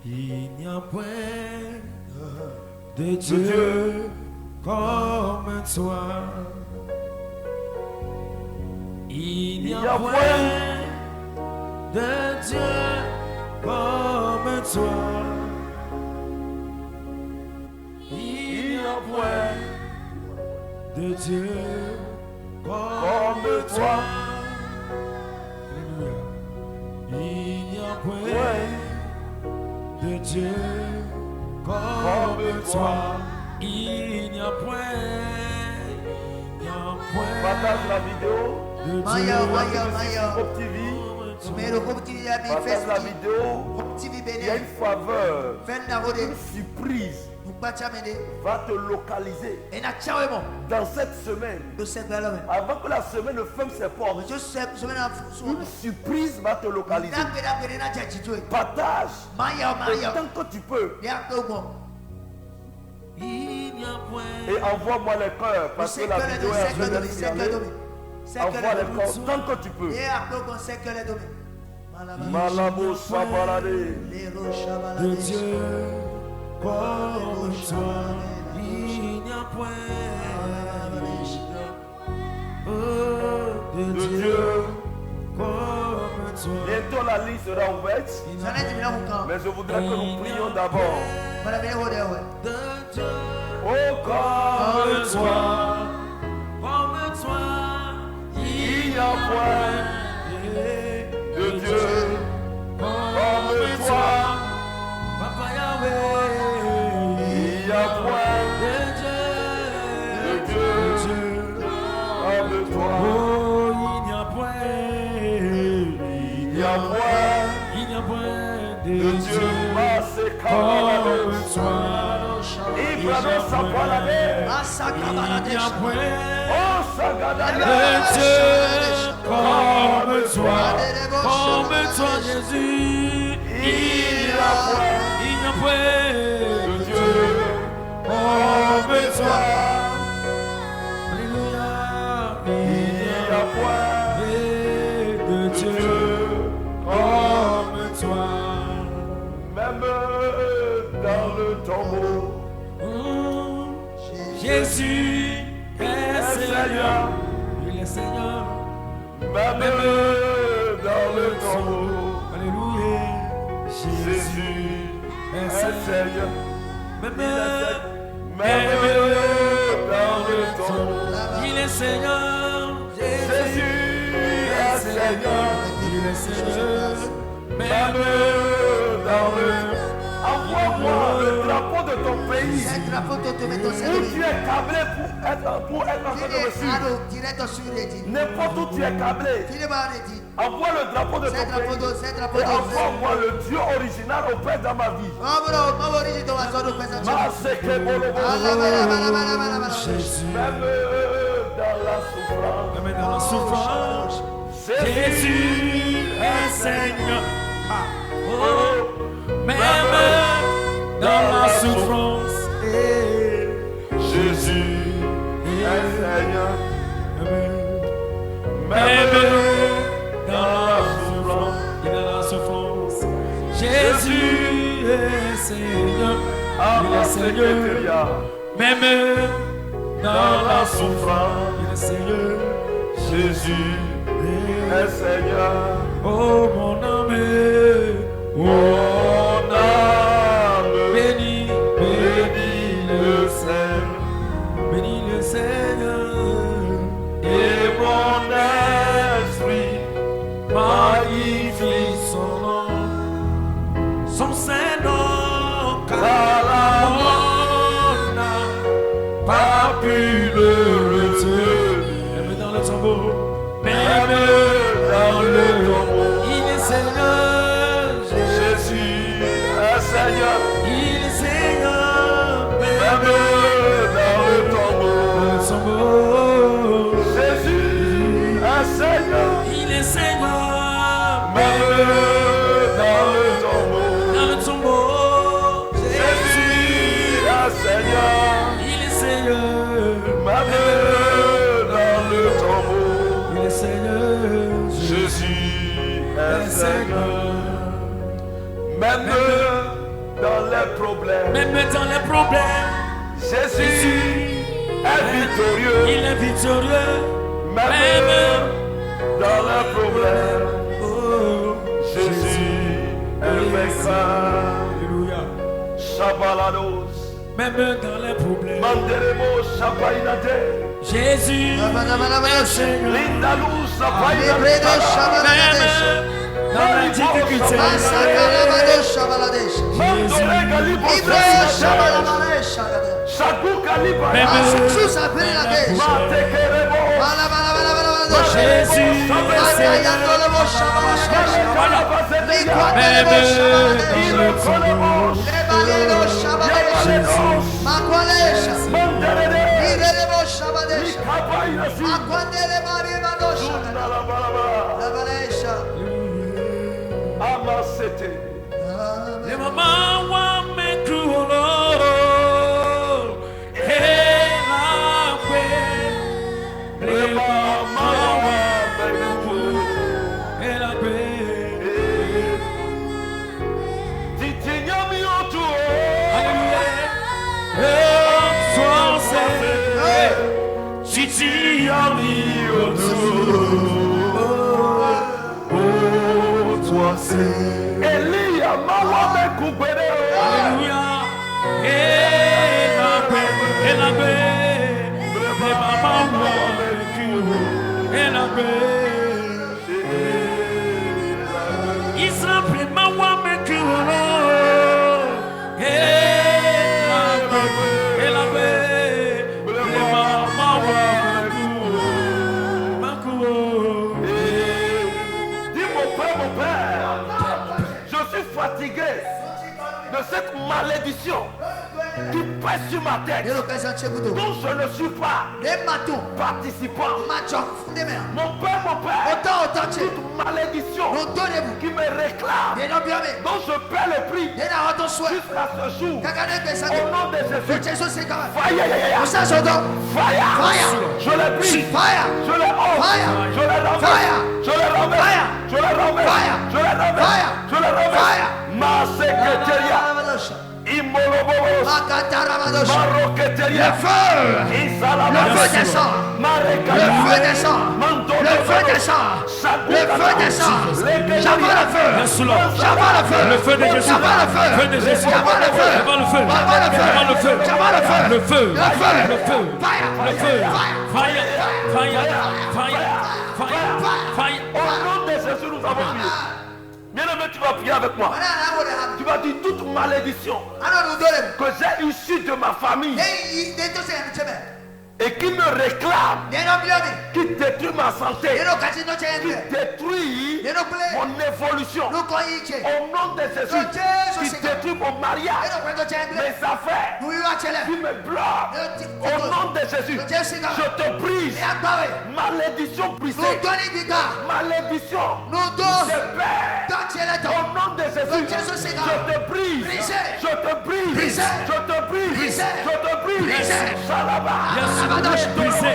Il n'y a point de Dieu comme toi. Il n'y a point de Dieu comme toi. Il n'y a point de Dieu comme toi. Il n'y a point de Dieu comme toi. Il n'y a point, partage la vidéo. Partage la vidéo. Il y a une faveur, une surprise va te localiser dans cette semaine. Avant que la semaine ne ferme ses portes, une surprise va te localiser. Partage tant que tu peux. Et envoie-moi les cœurs parce que la vidéo est en train de filmer. Envoie les cœurs tant que tu peux. Malabo Sabalade. De Dieu comme toi, il n'y a point. De Dieu comme toi. Bientôt la ligne sera ouverte. Mais je voudrais que nous prions d'abord. De Dieu Oh, comme toi, il n'y a point de Dieu comme toi. Papa Yahweh, Il n'y a point de Dieu comme toi. Oh, il n'y a point, Il n'y a point de Dieu Dieu comme toi. comme toi. Ibrahim Sabalade. Il n'y a point de Dieu comme toi, Jésus. Il n'y a point de Dieu comme toi. Alléluia. Il n'y a point de Dieu comme toi. Même dans le tombeau, Jésus est Seigneur. Il est Seigneur. Même dans le tombeau, Alléluia. Jésus est Seigneur. Même dans le tombeau, il est Seigneur. Jésus est Seigneur. Il est Seigneur. Même dans le tombeau. Envoie-moi le drapeau de ton pays. Où tu es câblé pour être en train de me suivre. N'importe où tu es câblé. Envoie le drapeau de ton pays. Et envoie-moi le Dieu original au Père dans ma vie. Même dans la souffrance, Jésus est Seigneur. Même dans la souffrance, Jésus est Seigneur. Même dans la souffrance, Jésus est Seigneur. Il est Seigneur. Même dans la souffrance, il est Seigneur. Jésus est Seigneur. Oh mon âme, Mon âme, bénis le Seigneur. bénis le Seigneur. Et mon esprit Magnifie son nom, son Saint-Nom, car la mort n'a pas pu le retenir. Même dans le tombeau, même dans le tombeau, il est Seigneur. Jésus est Seigneur. Il est Seigneur. Même dans le tombeau, Jésus est Seigneur. Il est Seigneur. Même dans le tombeau, Jésus est Seigneur. Il est Seigneur. Même dans le tombeau, Il est Seigneur. Jésus est Seigneur. Même dans les problèmes, Même dans les problèmes, Jésus est victorieux. il est victorieux. Même dans les problèmes, Oh, Jésus est vainqueur. Alléluia. Shabalados, Même dans les problèmes, Manderemo Shapainade, Jésus est Seigneur. Lindalou Shapainade, Même dans la difficulté, Mandore Galibo Shaku Kaliba, même Jésus est Seigneur. Les mamans want me to alone. Hey, la paix. Les mamans want me to alone. Hey, la paix. Alléluia. Hey, sois saint. Titi ami Oh, toi c'est Elia Mawa Kubere. Alléluia. Et la paix. Et la paix. Les mamans want me to alone. Et la paix. Israël vraiment want me to alone. Et la paix. Les mamans want me to alone. Dis mon père, je suis fatigué de cette malédiction qui pèse sur ma tête, dont je ne suis pas participant. Mon Père, toute malédiction qui me réclame, dont je paie le prix jusqu'à ce jour, au nom de Jésus, fire, je les brise, je les ôte, je les renverse, je les renverse, je les renverse, je les renverse, je les renverse. Ma secrétaire, Imolobos, Maroqueteria, Le feu descend. Le feu descend. Le feu descend. Le feu descend. J'envoie le feu. J'envoie le feu. Le feu de Jésus. J'envoie le feu. Feu de Jésus. J'envoie le feu. J'envoie le feu. J'envoie le feu. J'envoie le feu. J'envoie le feu. Le feu. Le feu. Le feu. Fire. Le feu. Fire. Fire. Fire. Fire. Fire. au nom de Jésus, nous avons prié. Bien-aimé, tu vas prier avec moi. Tu vas dire toute malédiction que j'ai issue de ma famille et qui me réclame, qui détruit ma santé, qui détruit mon évolution, au nom de Jésus, qui détruit mon mariage, mes affaires, qui me bloque, au nom de Jésus, je te brise, malédiction brisée, malédiction, je perds, au nom de Jésus, je te brise, je te brise, je te brise, je te brise, Salaba. Brisé.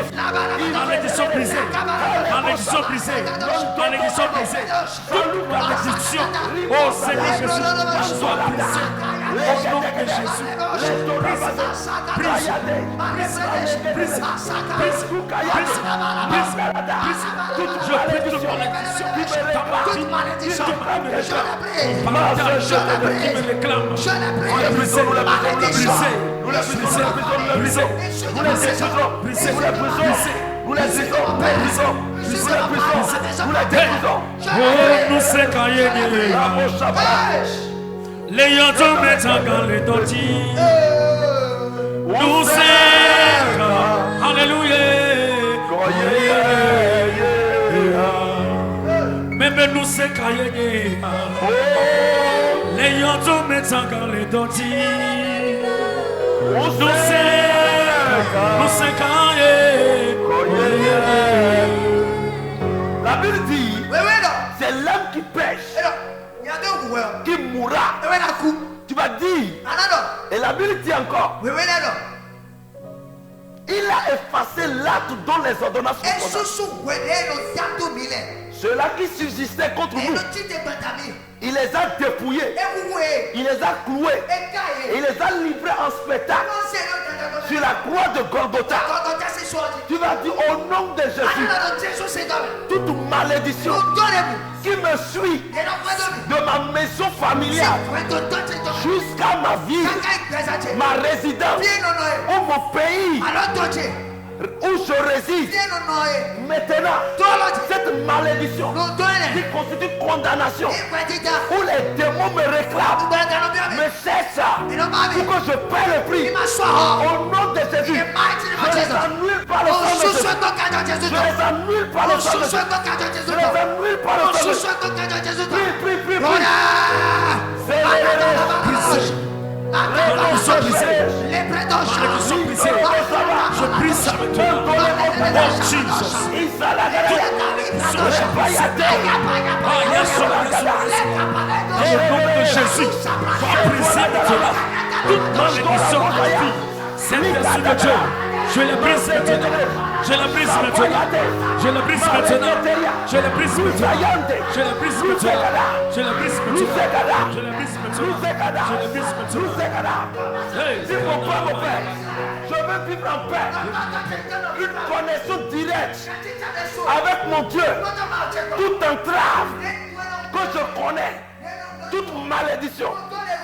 Malédiction brisée. Malédiction brisée. Malédiction brisée. Toute malédiction. Oh Seigneur Jésus. Sois brisé. Au nom de Jésus. Brise. Brise. Brise. Je prie toute malédiction. Toute malédiction. Qui me réclame. Brisé. Brisé. Nous c'est quand il y a les yantons mettent en gang les doti. Nous c'est alléluia. Même nous c'est quand il y a les yantons mettent en gang les doti. Nous c'est quand la Bible dit, c'est l'homme qui pêche qui mourra. Tu vas dire, et la Bible dit encore, il a effacé l'acte dont les ordonnances sont ceux-là qui subsistaient contre nous. Il les a dépouillés, il les a cloués, et il les a livrés en spectacle sur la croix de Golgotha. Tu vas dire au nom de Jésus, toute malédiction qui me suit de ma maison familiale jusqu'à ma vie, ma résidence ou mon pays où je réside, maintenant cette malédiction qui constitue condamnation, où les démons me réclament, me cherchent pour que je paie le prix, au nom de Jésus, je les annule par le sang de Jésus, je les annule par le sang de Jésus, je les annule par le sang de Jésus. Prie. malédiction brisée. Malédiction brisée. Je brise ça maintenant. Oh Jesus. Au nom de Jésus, sois brisé maintenant. Toute malédiction de la vie, Saint-Esprit de Dieu, je la brise maintenant. Je la brise maintenant. Je la brise maintenant. Je la brise maintenant. Je la brise maintenant. Je la brise maintenant. Je la brise maintenant. Je la brise maintenant. Dis mon Père, je veux vivre en paix. Une connexion directe avec mon Dieu. Toute entrave que je connais, toute malédiction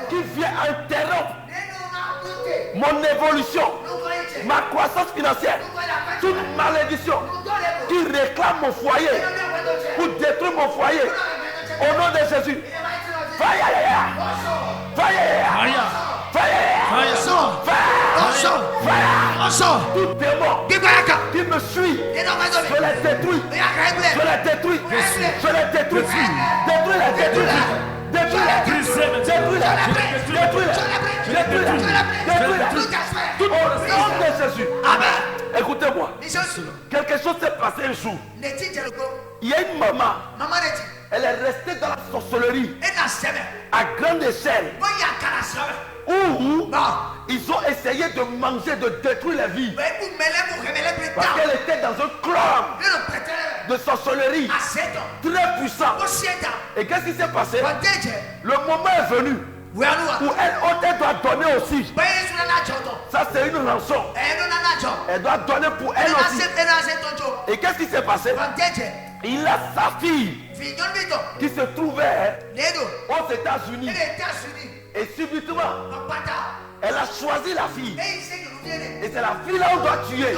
qui vient interrompre mon évolution, ma croissance financière, toute malédiction qui réclame mon foyer pour détruire mon foyer, au nom de Jésus, tout démon qui me suit, je les détruis, je les détruis, je les détruis, détruis les détruis. Tout au nom de Jésus. Amen. Écoutez-moi. Quelque chose s'est passé un jour. Il y a une maman. Elle est restée dans la sorcellerie à grande échelle. Où ils ont essayé de manger, de détruire la vie. Parce qu'elle était dans un club de sorcellerie très puissant. Et qu'est-ce qui s'est passé? Le moment est venu où elle doit donner aussi. Ça, c'est une rançon. Elle doit donner pour elle aussi. Et qu'est-ce qui s'est passé? Il a sa fille qui se trouvait aux États-Unis. Et subitement, elle a choisi la fille. Et c'est la fille là qu'on doit tuer.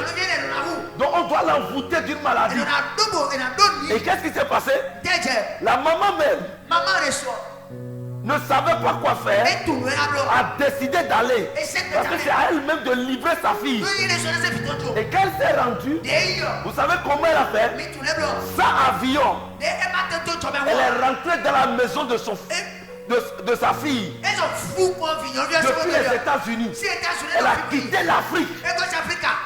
Donc on doit l'envoûter d'une maladie. Et qu'est-ce qui s'est passé? La maman même ne savait pas quoi faire, a décidé d'aller. Parce que c'est à elle-même de livrer sa fille. Et quand elle s'est rendue, vous savez comment elle a fait? Sans avion. Elle est rentrée dans la maison de de sa fille depuis les États-Unis. Elle a quitté l'Afrique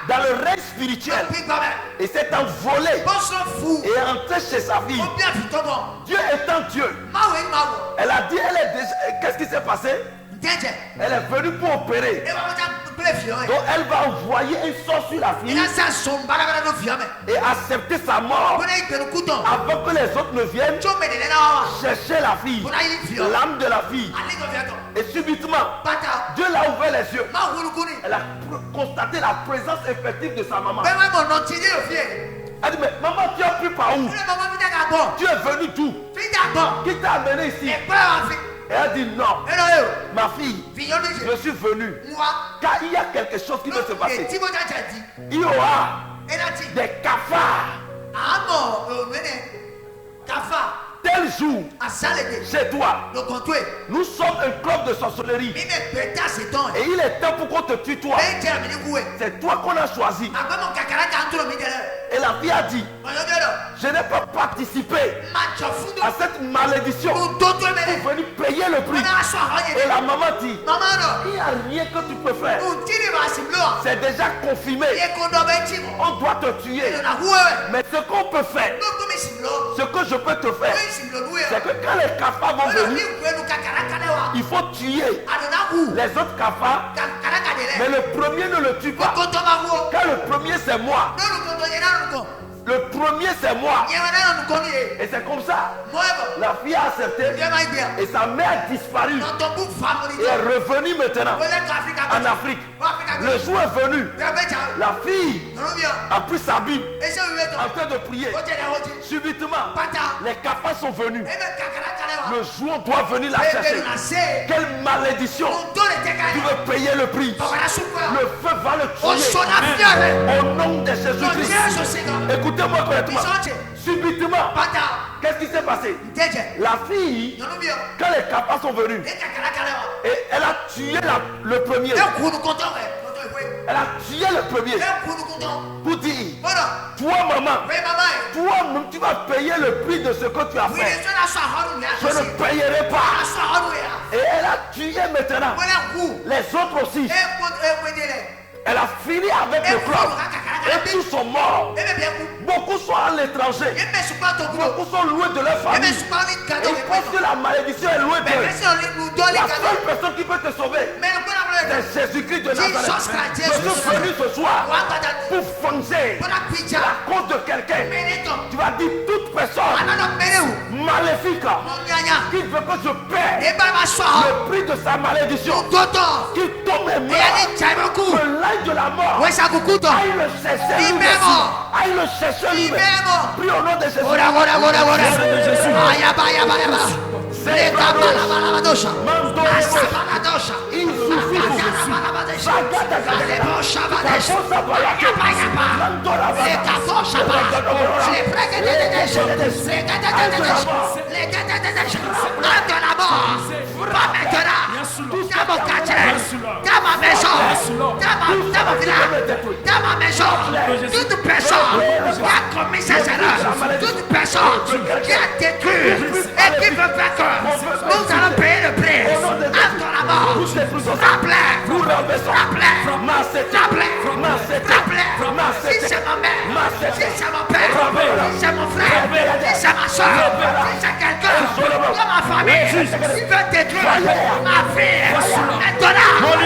dans le règne spirituel et s'est envolée et est rentrée chez sa fille. Dieu étant Dieu, elle a dit, qu'est-ce qui s'est passé? Elle est venue pour opérer. Donc elle va envoyer un sort sur la fille et accepter sa mort avant que les autres ne viennent chercher la fille, l'âme de la fille. Et subitement, Dieu l'a ouvert les yeux. Elle a constaté la présence effective de sa maman. Elle dit, mais maman, tu as pris par où? Tu es venu d'où? Qui t'a amené ici? Et elle dit non, ma fille, je suis venu car il y a quelque chose qui va se passer. Il y aura des cafards tel jour chez toi. Nous sommes un club de sorcellerie et il est temps pour qu'on te tue toi. C'est toi qu'on a choisi. Et la fille a dit, je n'ai pas participé à cette malédiction pour venir payer le prix. Et la maman dit, il n'y a rien que tu peux faire. C'est déjà confirmé. On doit te tuer. Mais ce qu'on peut faire, ce que je peux te faire, c'est que quand les cafards vont venir, il faut tuer les autres cafards. Mais le premier ne le tue pas. Car le premier c'est moi. Le premier c'est moi. Et c'est comme ça. La fille a accepté. Et sa mère a disparu. Et est revenue maintenant en Afrique. Le jour est venu. La fille a pris sa Bible en train de prier. Subitement, les cafards sont venus. Le jour doit venir la chercher. Quelle malédiction! Tu veux payer le prix. Le feu va le tuer. Au nom de Jésus-Christ. Écoutez-moi correctement. Subitement, qu'est-ce qui s'est passé? La fille, quand les cafards sont venus, et elle a tué le premier. Elle a tué le premier pour dire, toi maman, toi-même tu vas payer le prix de ce que tu as fait. Je ne payerai pas. Et elle a tué maintenant les autres aussi. Elle a fini avec le club. Et tous sont morts. Beaucoup sont à l'étranger. Beaucoup sont loin de leur famille. Et ils pensent que la malédiction est loin d'eux. La seule personne qui peut te sauver, c'est Jésus-Christ de Nazareth. Je suis venu ce soir pour foncer à cause de quelqu'un. Tu vas dire toute personne maléfique qui veut que je paie le prix de sa malédiction, qui tombe et meurt, que l'âge de la mort aille le chercher lui-même. Aille le chercher lui-même. Prie au nom de Jésus. Dans mon quartier, dans ma maison, dans mon village, dans ma maison, toute personne qui a commis ces erreurs, toute personne qui a détruit et qui veut faire que nous allons renversons. Si c'est ma mère, si c'est mon père, si c'est mon frère, si c'est ma soeur, si c'est quelqu'un dans ma famille qui veut détruire ma vie, maintenant, le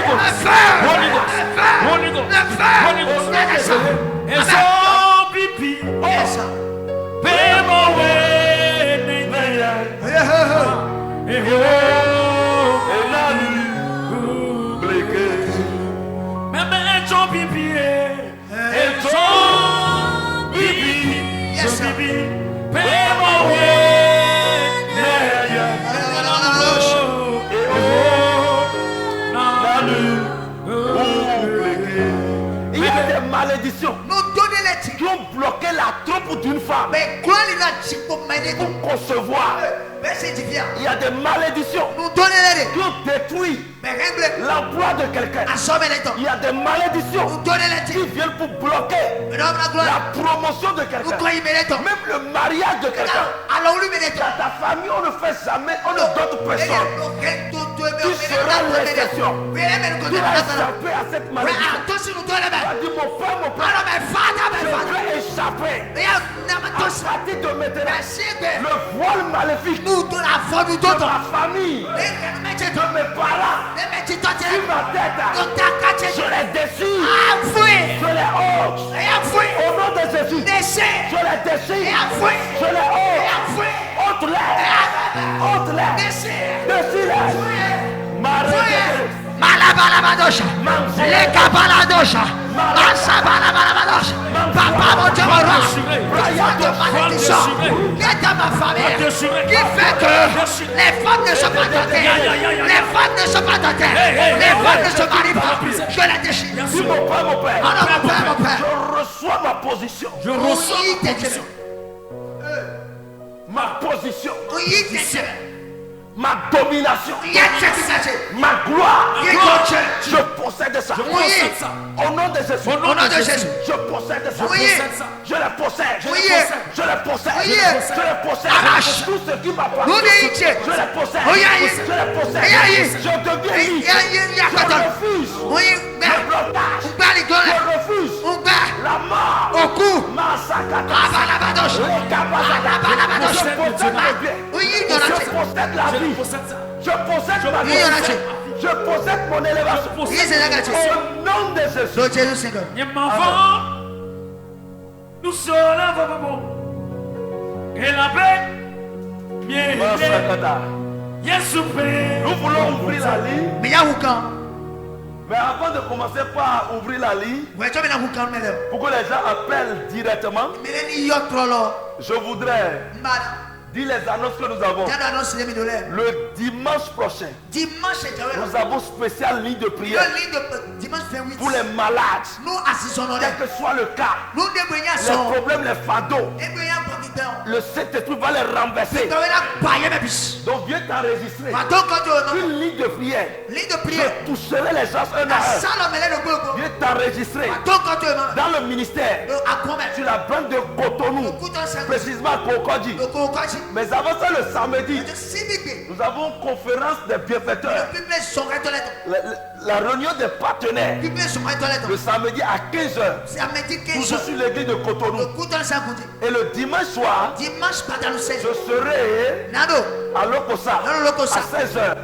il y a des malédictions qui ont bloqué la trompe d'une femme pour concevoir. Il y a des malédictions qui ont détruit l'emploi de quelqu'un. Il y a des malédictions qui viennent pour bloquer la promotion de quelqu'un. Même le mariage de quelqu'un. Dans ta famille, on ne fait jamais, on ne donne personne. Tu seras l'exception. Tu vas échapper à cette malédiction. Tu vas dire mon père, je vais échapper. À partir de maintenant, le voile maléfique de ma famille, de mes parents, sur ma tête, je les déchire, je les ôte. Au nom de Jésus, je les déchire, je les ôte. Ôte-les, déchire-les. Malabalabadosha, les cabaladosha, Masabalabadosha, Papa mon Dieu, dans ma famille, qui fait que les femmes ne sont pas dotées, les femmes ne sont pas dotées, les femmes ne se marient pas, je la déchire. Dis mon père, mon père, mon père, je reçois ma position. Je reçois ma position. Ma position. Ma domination, ma gloire, je possède ça. Au nom de Jésus, je possède ça. Je le possède. Je le possède. Je le possède. Tout ce qui m'appartient, je le possède. Je le possède. Je deviens libre. Je refuse le blocage. Je refuse la mort. Au cou, je possède la vie. Je possède ma vie. Je possède mon élévation. Au nom de Jésus. Nous sommes là, et la paix, nous voulons ouvrir la ligne. Mais avant de commencer par ouvrir la ligne, pour que les gens appellent directement, je voudrais dire les annonces que nous avons. Le dimanche prochain, nous avons spéciale ligne de prière pour les malades, quel que soit le cas, les problèmes, les fardeaux. Le Saint-Esprit va les renverser. Donc viens t'enregistrer une ligne de prière. Je toucherai les gens un à un. Viens t'enregistrer dans le ministère sur la banque de Cotonou, précisément à Kokodi. Mais avant ça, le samedi, nous avons une conférence des bienfaiteurs. La réunion des partenaires. Le samedi à 15h. Toujours sur l'église de Cotonou. Et le dimanche soir, je serai à Lokosa à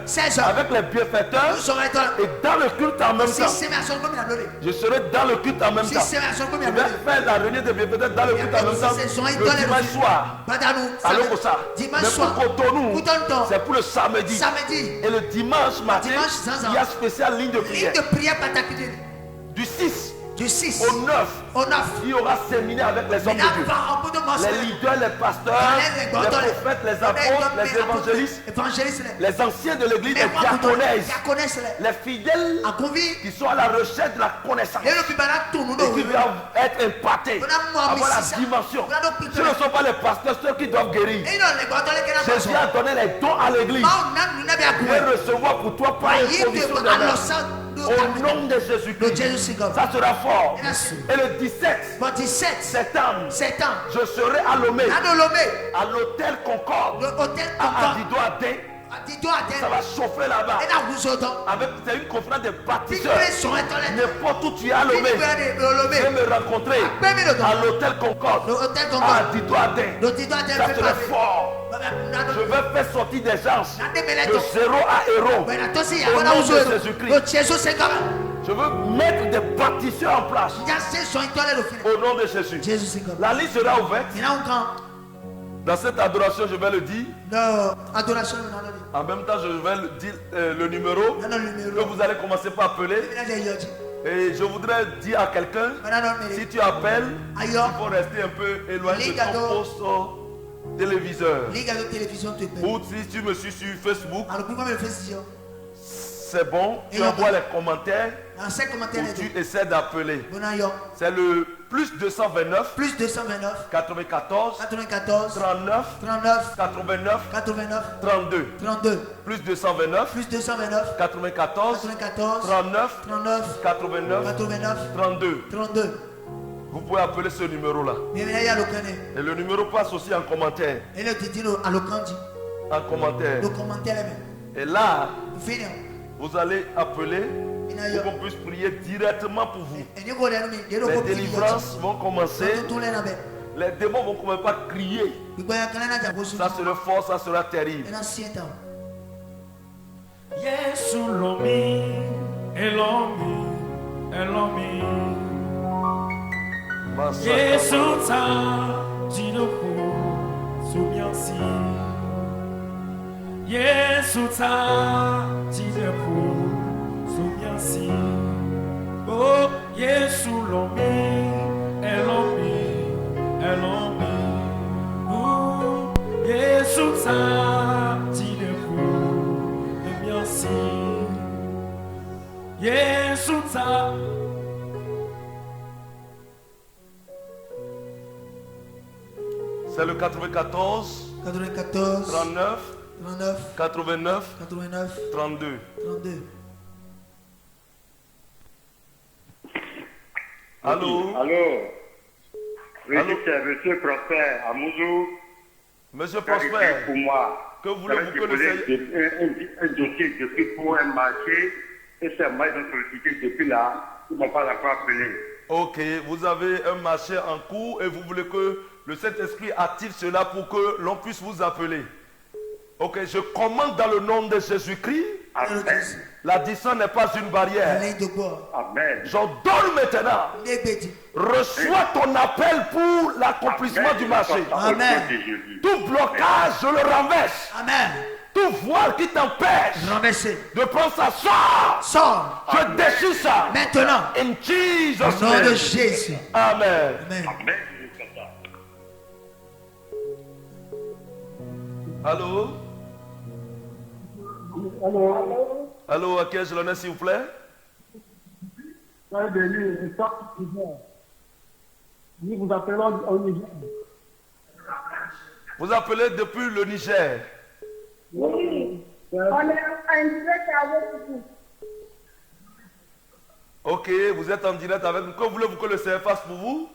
16h avec les bienfaiteurs. Et dans le culte en même temps. Je serai dans le culte en même temps. Je vais faire la réunion des bienfaiteurs dans le culte en même temps. Le dimanche soir à Lokosa. Mais pour Cotonou, c'est pour le samedi. Et le dimanche matin, il y a spéciale ligne de prière. Du 6 au 9, il y aura séminaire avec les hommes de Dieu. Les leaders, les pasteurs, les prophètes, les apôtres, les évangélistes, les anciens de l'église, les diaconesses, les fidèles qui sont à la recherche de la connaissance et qui doivent être impartés, avoir la dimension. Ce ne sont pas les pasteurs, ceux qui doivent guérir. Jésus a donné les dons à l'église. Tu peux recevoir pour toi par imposition de main. Au nom de Jésus-Christ, ça sera fort. Et le 17 septembre, je serai à Lomé, à l'hôtel Concorde, à Adido Adé. Ça va chauffer là-bas. C'est une conférence de bâtisseurs. N'importe où tu es à Lomé, viens me rencontrer à l'hôtel Concorde. À Dito Aden. Ça serait fort. Je vais faire sortir des gens de zéro à héros. Au nom de Jésus-Christ. Je veux mettre des bâtisseurs en place. Au nom de Jésus. La liste sera ouverte. Dans cette adoration, je vais le dire. En même temps, je vais le dire le numéro que vous allez commencer par appeler. Et je voudrais dire à quelqu'un, si tu appelles, il faut rester un peu éloigné de ton poste téléviseur. Ou si tu me suis sur Facebook, c'est bon, tu envoies les commentaires ou tu essaies d'appeler. C'est le plus 229 94 39 89 32. Plus 229 94 39 89 32. Vous pouvez appeler ce numéro-là. Et le numéro passe aussi en commentaire. En commentaire. Et là, vous allez appeler pour qu'on puisse prier directement pour vous. Les délivrances vont commencer. Les démons vont commencer par crier. Ça sera fort, ça sera terrible. Yesu lomi, elomi, elomi. Yesu ta, jidoku, soumiansi. Yesu ta, jidoku, soumiansi. Oh, Yesu lomi, elomi, elomi. Oh, Yesu ta, jidoku, soumiansi. Yesu ta. C'est le 94 39 89 32. Allô? Oui, c'est Monsieur Prosper Amoudou. Monsieur Prosper, pour moi. Que voulez-vous que le Seigneur... Un dossier depuis pour un marché. Et c'est moi qui ai sollicité depuis là. Ils ne m'ont pas encore appelé. Ok, vous avez un marché en cours et vous voulez que le Saint-Esprit active cela pour que l'on puisse vous appeler. Ok, je commande dans le nom de Jésus-Christ. Amen. L'addition n'est pas une barrière. Amen. J'ordonne maintenant. Reçois ton appel pour l'accomplissement du marché. Amen. Tout blocage, je le renverse. Amen. Tout voile qui t'empêche de prendre ça, sort. Je déchire ça. Maintenant. In Jesus' Au nom name. de Jésus. Amen. Amen. Allô? Allô, à qui ai-je l'honneur, s'il vous plaît? Nous vous appelons au Niger. Vous appelez depuis le Niger? Oui. On est en direct avec vous. Ok, vous êtes en direct avec nous. Que voulez-vous que le Seigneur fasse pour vous?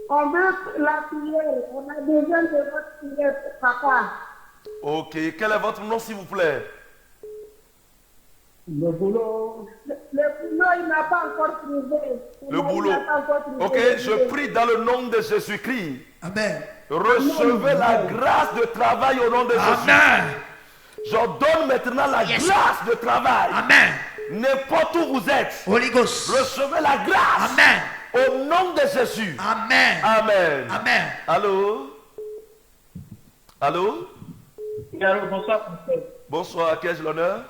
On veut la prière. On a besoin de votre prière, papa. Ok, quel est votre nom, s'il vous plaît? Le boulot. Le boulot, il n'a pas encore trouvé. Le boulot. Ok, je prie dans le nom de Jésus-Christ. Amen. Recevez la grâce de travail au nom de Jésus. Amen. J'ordonne maintenant la grâce de travail. Amen. N'importe où vous êtes. Holy Ghost. Recevez la grâce. Amen. Au nom de Jésus. Amen. Amen. Amen. Allô? Allô? Bonsoir, monsieur. Bonsoir, à qui ai-je l'honneur?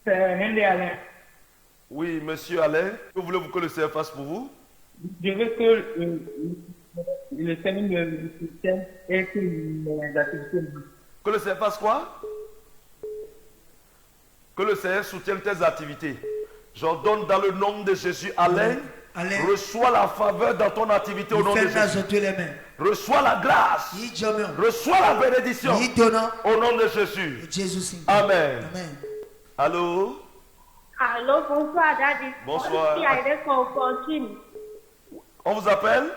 C'est Henry Alain. Oui, monsieur Alain. Que voulez-vous que le Seigneur fasse pour vous? Je veux que le Seigneur me soutienne et que les activités. Que le Seigneur fasse quoi? Que le Seigneur soutienne tes activités. J'ordonne dans le nom de Jésus, Alain. Reçois la faveur dans ton activité au nom de Jésus. Reçois la grâce. Reçois la bénédiction au nom de Jésus. Amen. Allô? Allô, bonsoir, Daddy. Bonsoir. Aïdé Fortune. On vous appelle?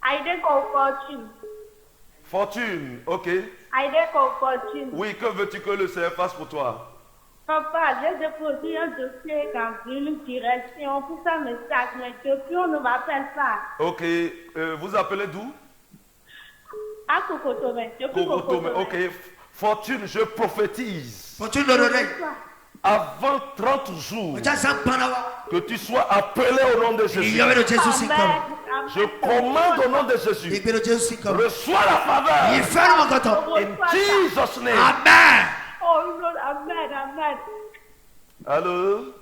Aïdé Fortune. Fortune, ok. Aide comme Fortune. Oui, que veux-tu que le Seigneur fasse pour toi? Papa, j'ai déposé un dossier dans une direction. Pour ça, me stagne. Depuis, on ne m'appelle pas. Ok. Vous appelez d'où? À Kokotome. Depuis Kokotome. Ok. Fortune, je prophétise. Fortune de l'oreille. Avant 30 jours, que tu sois appelé au nom de Jésus. Je commande au nom de Jésus. Reçois la faveur. In Jesus' name. Amen. Oh Lord, amen, amen. Allô?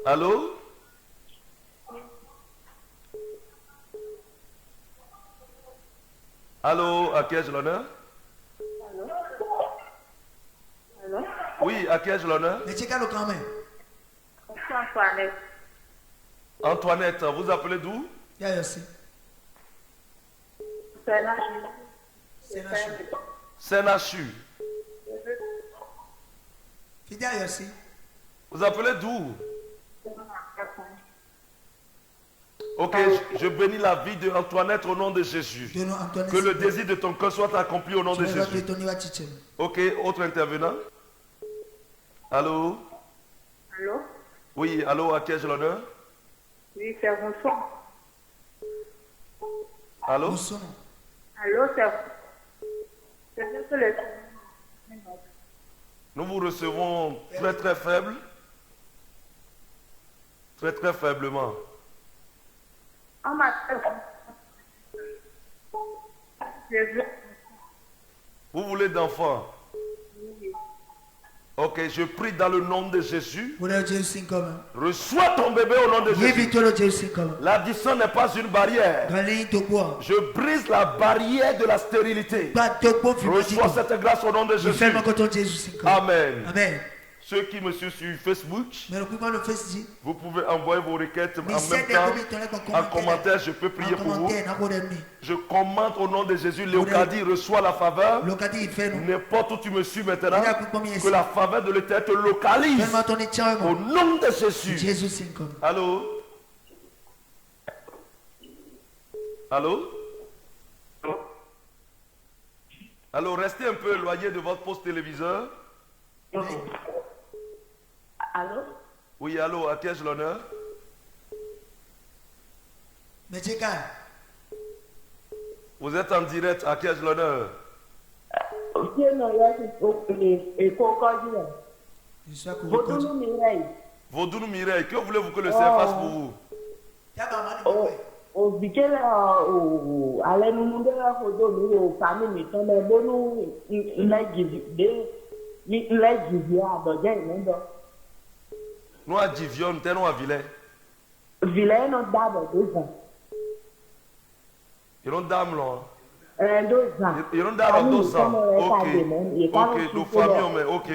Allô? Allô, à qui ai-je l'honneur? Allô? Oui, à qui ai-je l'honneur? Antoinette. Antoinette, vous appelez d'où? Sénachu. Vous appelez d'où? Ok, je bénis la vie de Antoinette au nom de Jésus. Que le désir de ton cœur soit accompli au nom de Jésus. Ok, autre intervenant. Allô? Allô? Oui, allô, à qui ai-je l'honneur? Oui, c'est Rousson. Allô? Allô, c'est juste le... Nous vous recevons très très faible. Très très faiblement. On m'appelle. Vous voulez d'enfants? Ok, je prie dans le nom de Jésus. Reçois ton bébé au nom de Jésus. L'addition n'est pas une barrière. Je brise la barrière de la stérilité. Reçois cette grâce au nom de Jésus. Amen. Amen. Ceux qui me suivent sur Facebook, vous pouvez envoyer vos requêtes en même temps. En commentaire, je peux prier pour vous. Je commande au nom de Jésus, Léocadie reçoit la faveur. N'importe où tu me suis maintenant, que la faveur de l'Éternel te localise. Au nom de Jésus. Allô? Allô? Allô, restez un peu éloigné de votre poste téléviseur. Allô? Oui, allô, à qui ai-je l'honneur? Vous êtes en direct, à qui ai-je l'honneur? Vaudounou Mireille, que voulez-vous que le Seigneur fasse pour vous? Nous à Divion, nous à Villers. Villers, nous d'abord 2 ans. Ils ont dame là. 2 ans. Ils ont dame 2 ans. Ok, nos familles, ok.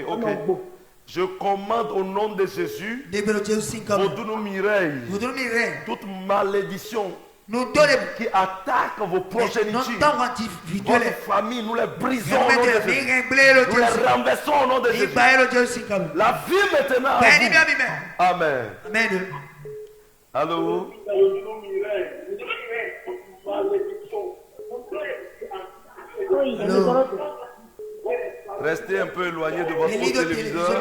Je commande au nom de Jésus. Vaudounou Mireille. Toute malédiction qui attaque vos progénitures, votre famille, nous les brisons au nom de Jésus. Nous les renversons au nom de Jésus. La vie maintenant à vous. Amen. Allô? Restez un peu éloigné de votre poste téléviseur.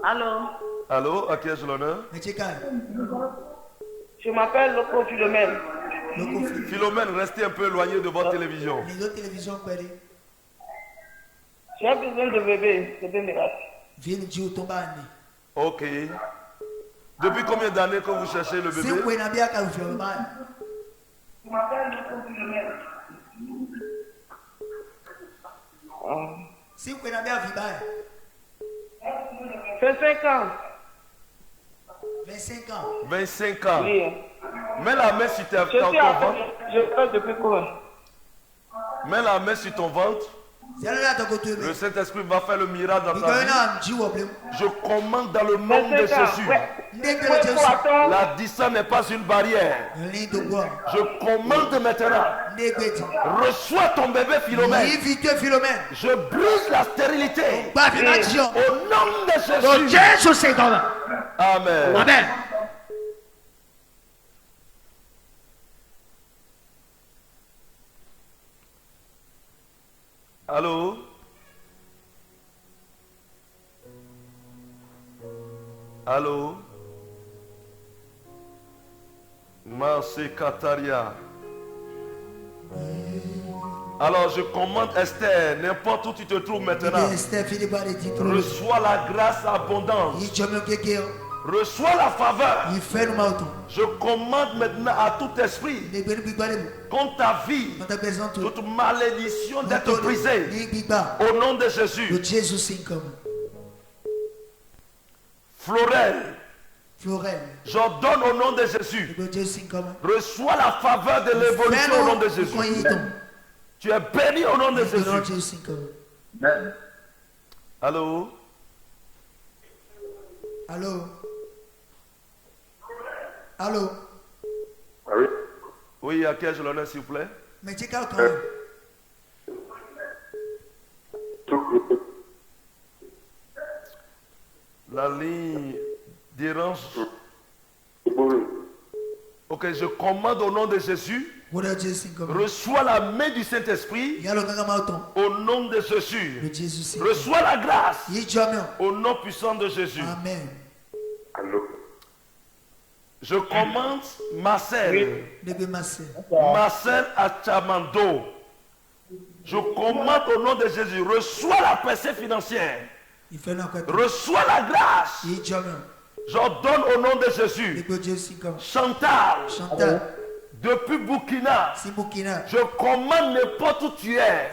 Allô? Allô, à qui ai-je l'honneur? Je m'appelle Loco Philomène. Philomène, restez un peu éloigné de votre télévision. J'ai besoin de bébé, c'est bien miracle. Ok. Depuis combien d'années que vous cherchez le bébé? Je m'appelle Loco Philomène. Fait 5 ans. 25 ans. Oui. Mets la main sur ton ventre. Je fais depuis quoi? Mets la main sur ton ventre. Le Saint-Esprit va faire le miracle dans ta vie. Je commande dans le nom de Jésus. La distance n'est pas une barrière. Je commande maintenant. Reçois ton bébé Philomène. Je brise la stérilité. Au nom de Jésus. Amen. Amen. Allô? Allô? Marseille Kataria. Alors je commande Esther, n'importe où tu te trouves maintenant, reçois la grâce abondante. Reçois la faveur. Je commande maintenant à tout esprit contre ta vie, toute malédiction d'être brisée. Au nom de Jésus. Florel. J'ordonne au nom de Jésus. Reçois la faveur de l'évolution au nom de Jésus. Tu es béni au nom de Jésus. Allô? Allô? Allô? Oui. Oui, à qui je l'honneur, s'il vous plaît? Mais tu es quand même. La ligne dérange. Ok, je commande au nom de Jésus. Reçois la main du Saint-Esprit au nom de Jésus. Reçois la grâce au nom puissant de Jésus. Amen. Allô? Je commande Marcel. Marcel Achamando. Je commande au nom de Jésus. Reçois la percée financière. Reçois la grâce. J'ordonne au nom de Jésus. Chantal. Depuis Burkina. Je commande n'importe où tu es.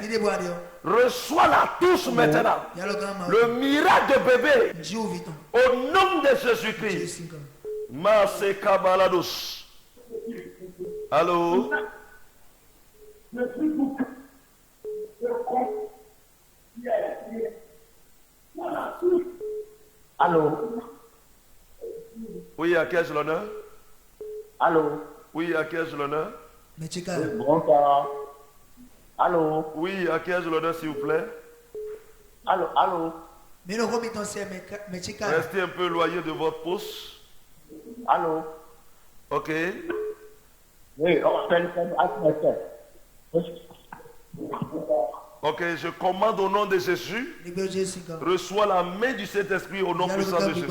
Reçois la touche maintenant. Le miracle de bébé. Au nom de Jésus-Christ. Marse Kabalados. Allô? Allô? Oui, à qui ai-je l'honneur? Allô? Oui, à qui ai-je l'honneur? Bonsoir. Allô? Oui, à qui ai-je l'honneur, s'il vous plaît? Allô? Allô? Restez un peu éloigné de votre poste. Allô? Ok. Oui, on fait Ok, je commande au nom de Jésus. Reçois la main du Saint-Esprit au nom puissant de Jésus.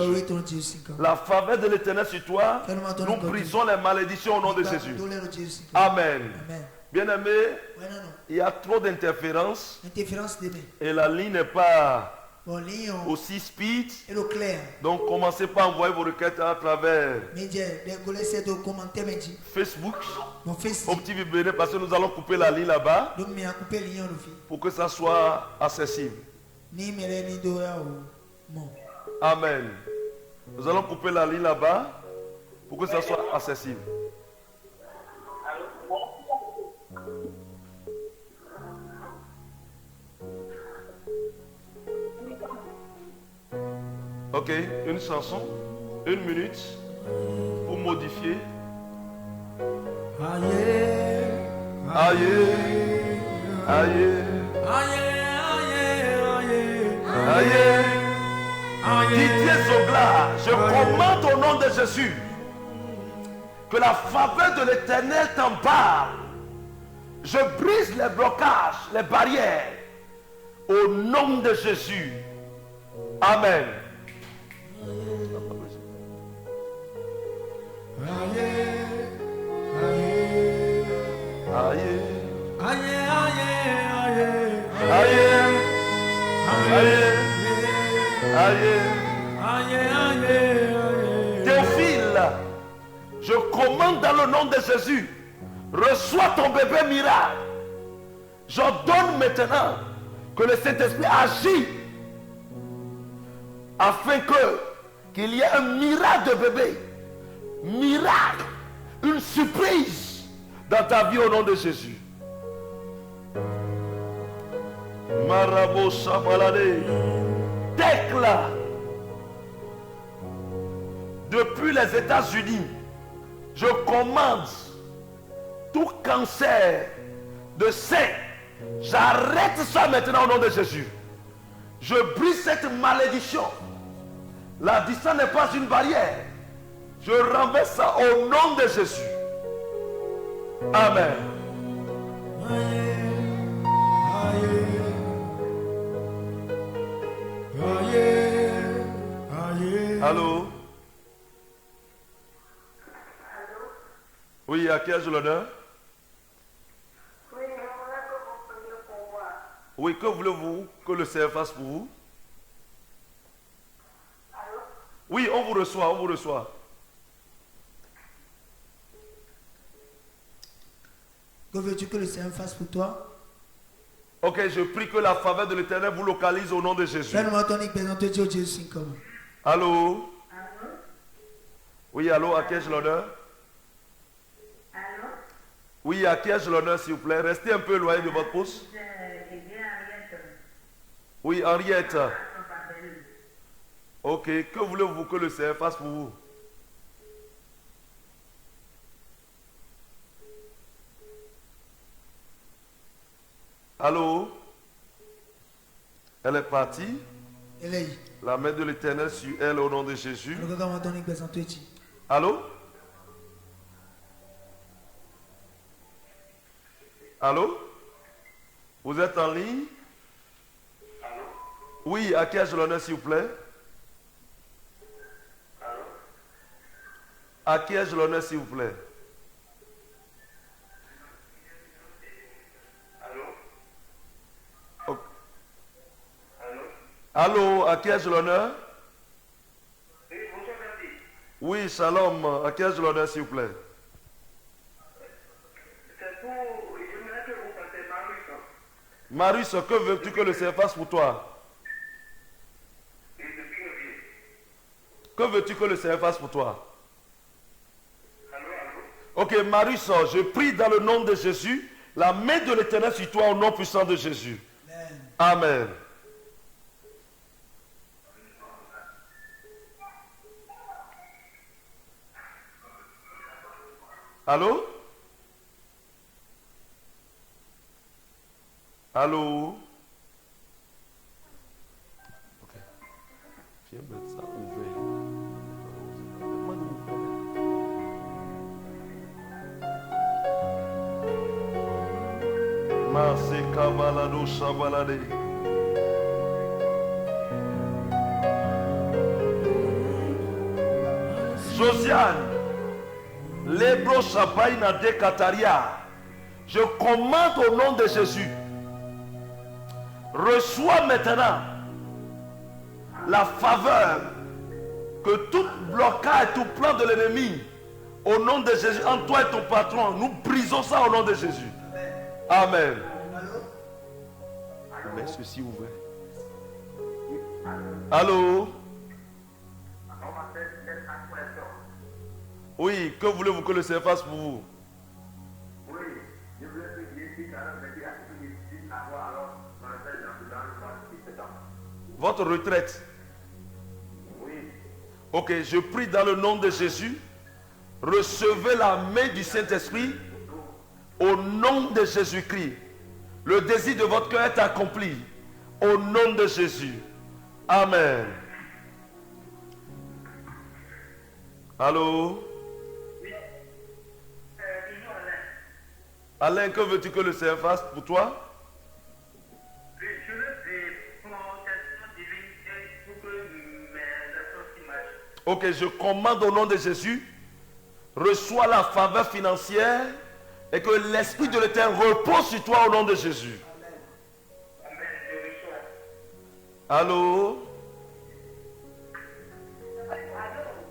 La faveur de l'Éternel sur toi. Nous brisons les malédictions au nom de Jésus. Amen. Bien-aimé, il y a trop d'interférences. Et la ligne n'est pas aussi speed. Donc commencez pas à envoyer vos requêtes à travers Facebook au petit Bénin, parce que nous allons couper la ligne là-bas pour que ça soit accessible. Amen. Nous allons couper la ligne là-bas pour que ça soit accessible. Ok, une chanson, 1 minute pour modifier. Aïe, Aïe, aïe, aïe. Didier Zogla, je commande au nom de Jésus que la faveur de l'Éternel t'embarque. Je brise les blocages, les barrières au nom de Jésus. Amen. Théophile, je commande dans le nom de Jésus, reçois ton bébé miracle. J'ordonne maintenant que le Saint-Esprit agit afin qu'il y ait un miracle de bébé. Miracle, une surprise dans ta vie au nom de Jésus. Marabo Sabalade. Déclare. Depuis les États-Unis, je commande tout cancer de sein. J'arrête ça maintenant au nom de Jésus. Je brise cette malédiction. La distance n'est pas une barrière. Je renverse ça au nom de Jésus. Amen. Allô? Oui, à qui ai-je l'honneur? Oui, que voulez-vous que le Seigneur fasse pour vous? Oui, on vous reçoit, on vous reçoit. Que veux-tu que le Seigneur fasse pour toi? Ok, je prie que la faveur de l'Éternel vous localise au nom de Jésus. Allô? Oui, allô, à qui ai-je l'honneur? Oui, à qui ai-je l'honneur, s'il vous plaît? Restez un peu éloigné de votre poste. Oui, Henriette. Ok, que voulez-vous que le Seigneur fasse pour vous? Allô? Elle est partie. La main de l'Éternel sur elle au nom de Jésus. Allô? Allô? Vous êtes en ligne? Allô? Oui, à qui ai-je l'honneur, s'il vous plaît? Allô? À qui ai-je l'honneur, s'il vous plaît? Allô? Oh. Allô? Allô, à qui ai-je l'honneur? Oui, bonjour, merci. Oui, shalom, à qui ai-je l'honneur, s'il vous plaît? C'est pour... J'aimerais que vous fassiez Marius. Marius, que veux-tu que le Seigneur fasse pour toi? Que veux-tu que le Seigneur fasse pour toi? Allô, allô? Ok, Marius, je prie dans le nom de Jésus, la main de l'Éternel sur toi au nom puissant de Jésus. Amen. Allô? Allô? Ok. Viens mettre ça ouvert. Masé Kabalado Shabalade. Josiane, Lebro Shabaina de Kataria. Je commande au nom de Jésus. Reçois maintenant la faveur que tout blocage, tout plan de l'ennemi, au nom de Jésus, en toi et ton patron, nous brisons ça au nom de Jésus. Amen. Mais ceci ouvert. Allô? Oui, que voulez-vous que le Seigneur fasse pour vous? Oui, je voulais que Jésus Votre retraite. Oui. Ok, je prie dans le nom de Jésus. Recevez la main du Saint-Esprit au nom de Jésus-Christ. Le désir de votre cœur est accompli au nom de Jésus. Amen. Allô? Oui. Alain, que veux-tu que le Seigneur fasse pour toi? Je veux prononciation divine pour que mes efforts qui marchent. Ok, je commande au nom de Jésus. Reçois la faveur financière et que l'Esprit de l'Éternel repose sur toi au nom de Jésus. Amen. Je reçois. Allô?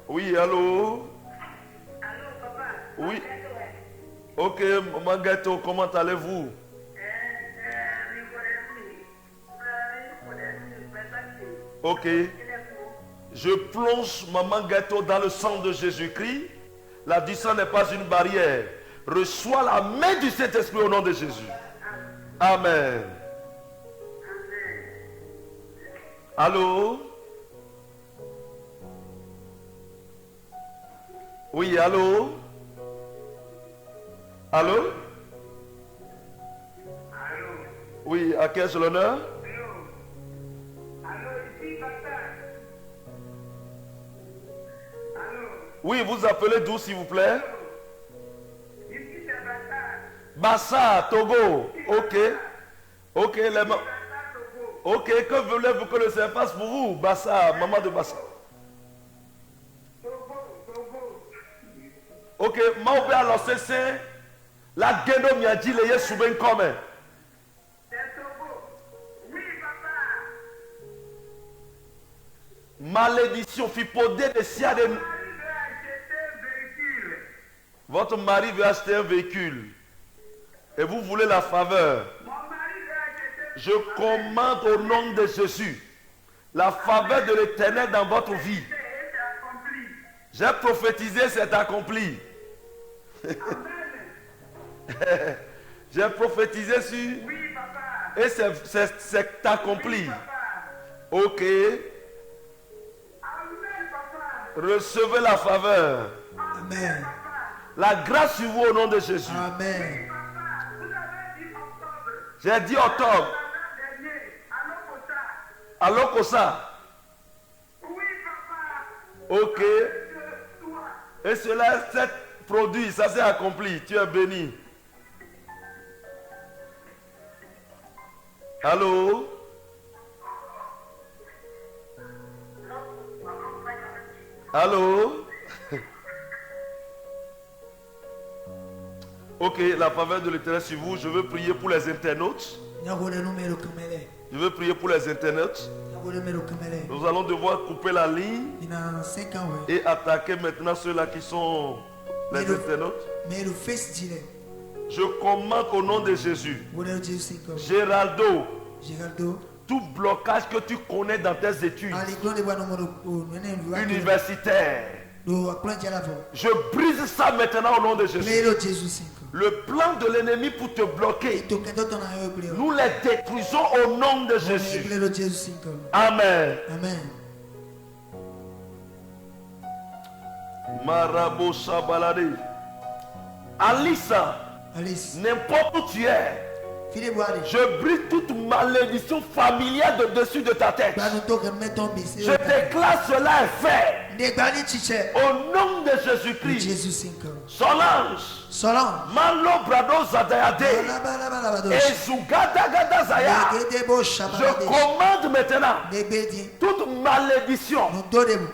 Oui, allô? Allô, papa? Oui. Ok, Maman Gâteau, comment allez-vous? Ok. Je plonge Maman Gâteau dans le sang de Jésus-Christ. La distance n'est pas une barrière. Reçois la main du Saint-Esprit au nom de Jésus. Amen. Allô? Oui, allô? Allô? Oui, à qui est-ce l'honneur? Oui, vous appelez d'où s'il vous plaît? Bassa, Togo. Ok. Ok, ok, que voulez-vous que le Seigneur fasse pour vous? Bassa, maman de Bassa. Ok, ma alors c'est la guédo m'a dit les yeux souben comme. Malédiction, fipodé de siade. Votre mari veut acheter un véhicule et vous voulez la faveur. Je commande au nom de Jésus la faveur de l'Éternel dans votre vie. J'ai prophétisé, c'est accompli. J'ai prophétisé sur et c'est accompli. Ok. Recevez la faveur. Amen. La grâce sur vous au nom de Jésus. Amen. J'ai dit octobre. À Lokosa. Ok. Et cela, cet produit, ça s'est accompli. Tu es béni. Allô? Allô? Ok, la faveur de l'Éternel sur vous. Je veux prier pour les internautes. Je veux prier pour les internautes. Nous allons devoir couper la ligne et attaquer maintenant ceux-là qui sont les internautes. Je commande au nom de Jésus, Géraldo, tout blocage que tu connais dans tes études universitaires, je brise ça maintenant au nom de Jésus. Le plan de l'ennemi pour te bloquer, nous les détruisons au nom de Jésus. Amen. Amen. Marabo Sabalade. Alissa, n'importe où tu es, je brise toute malédiction familiale de dessus de ta tête. Je déclare cela est fait. Au nom de Jésus-Christ. Solange. Malo Brado Zadayade. Et Zugada Gada Zaya. Je commande maintenant toute malédiction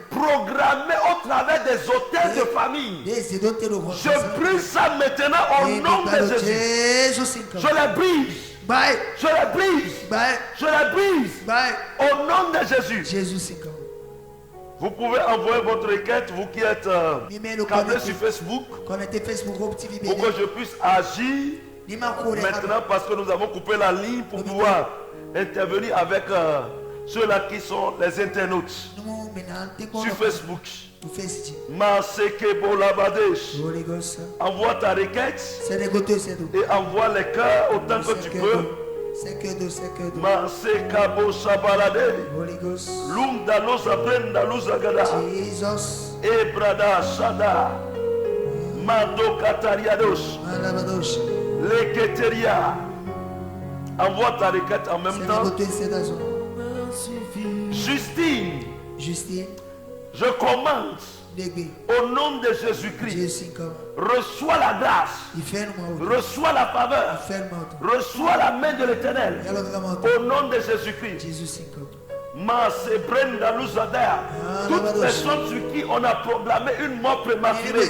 programmée au travers des hôtels de famille. Je brise ça maintenant au nom de Jésus. Je les brise. Je les brise. Je les brise. Au nom de Jésus. Vous pouvez envoyer votre requête, vous qui êtes câblés sur Facebook, pour que je puisse agir maintenant parce que nous avons coupé la ligne pour pouvoir intervenir avec ceux-là qui sont les internautes sur Facebook. Envoie ta requête et envoie les cœurs autant que tu peux. Masekabo Sabalade. Lunda Losa Brenda Luzagada. Ebrada Shada. Mando Katariados. Leketeria. Envoie ta requête en même temps. Justine. Je commande au nom de Jésus-Christ. Reçois la grâce. Reçois la faveur. Reçois la main de l'Éternel. Au nom de Jésus-Christ. Toute personne sur qui on a proclamé une mort prématurée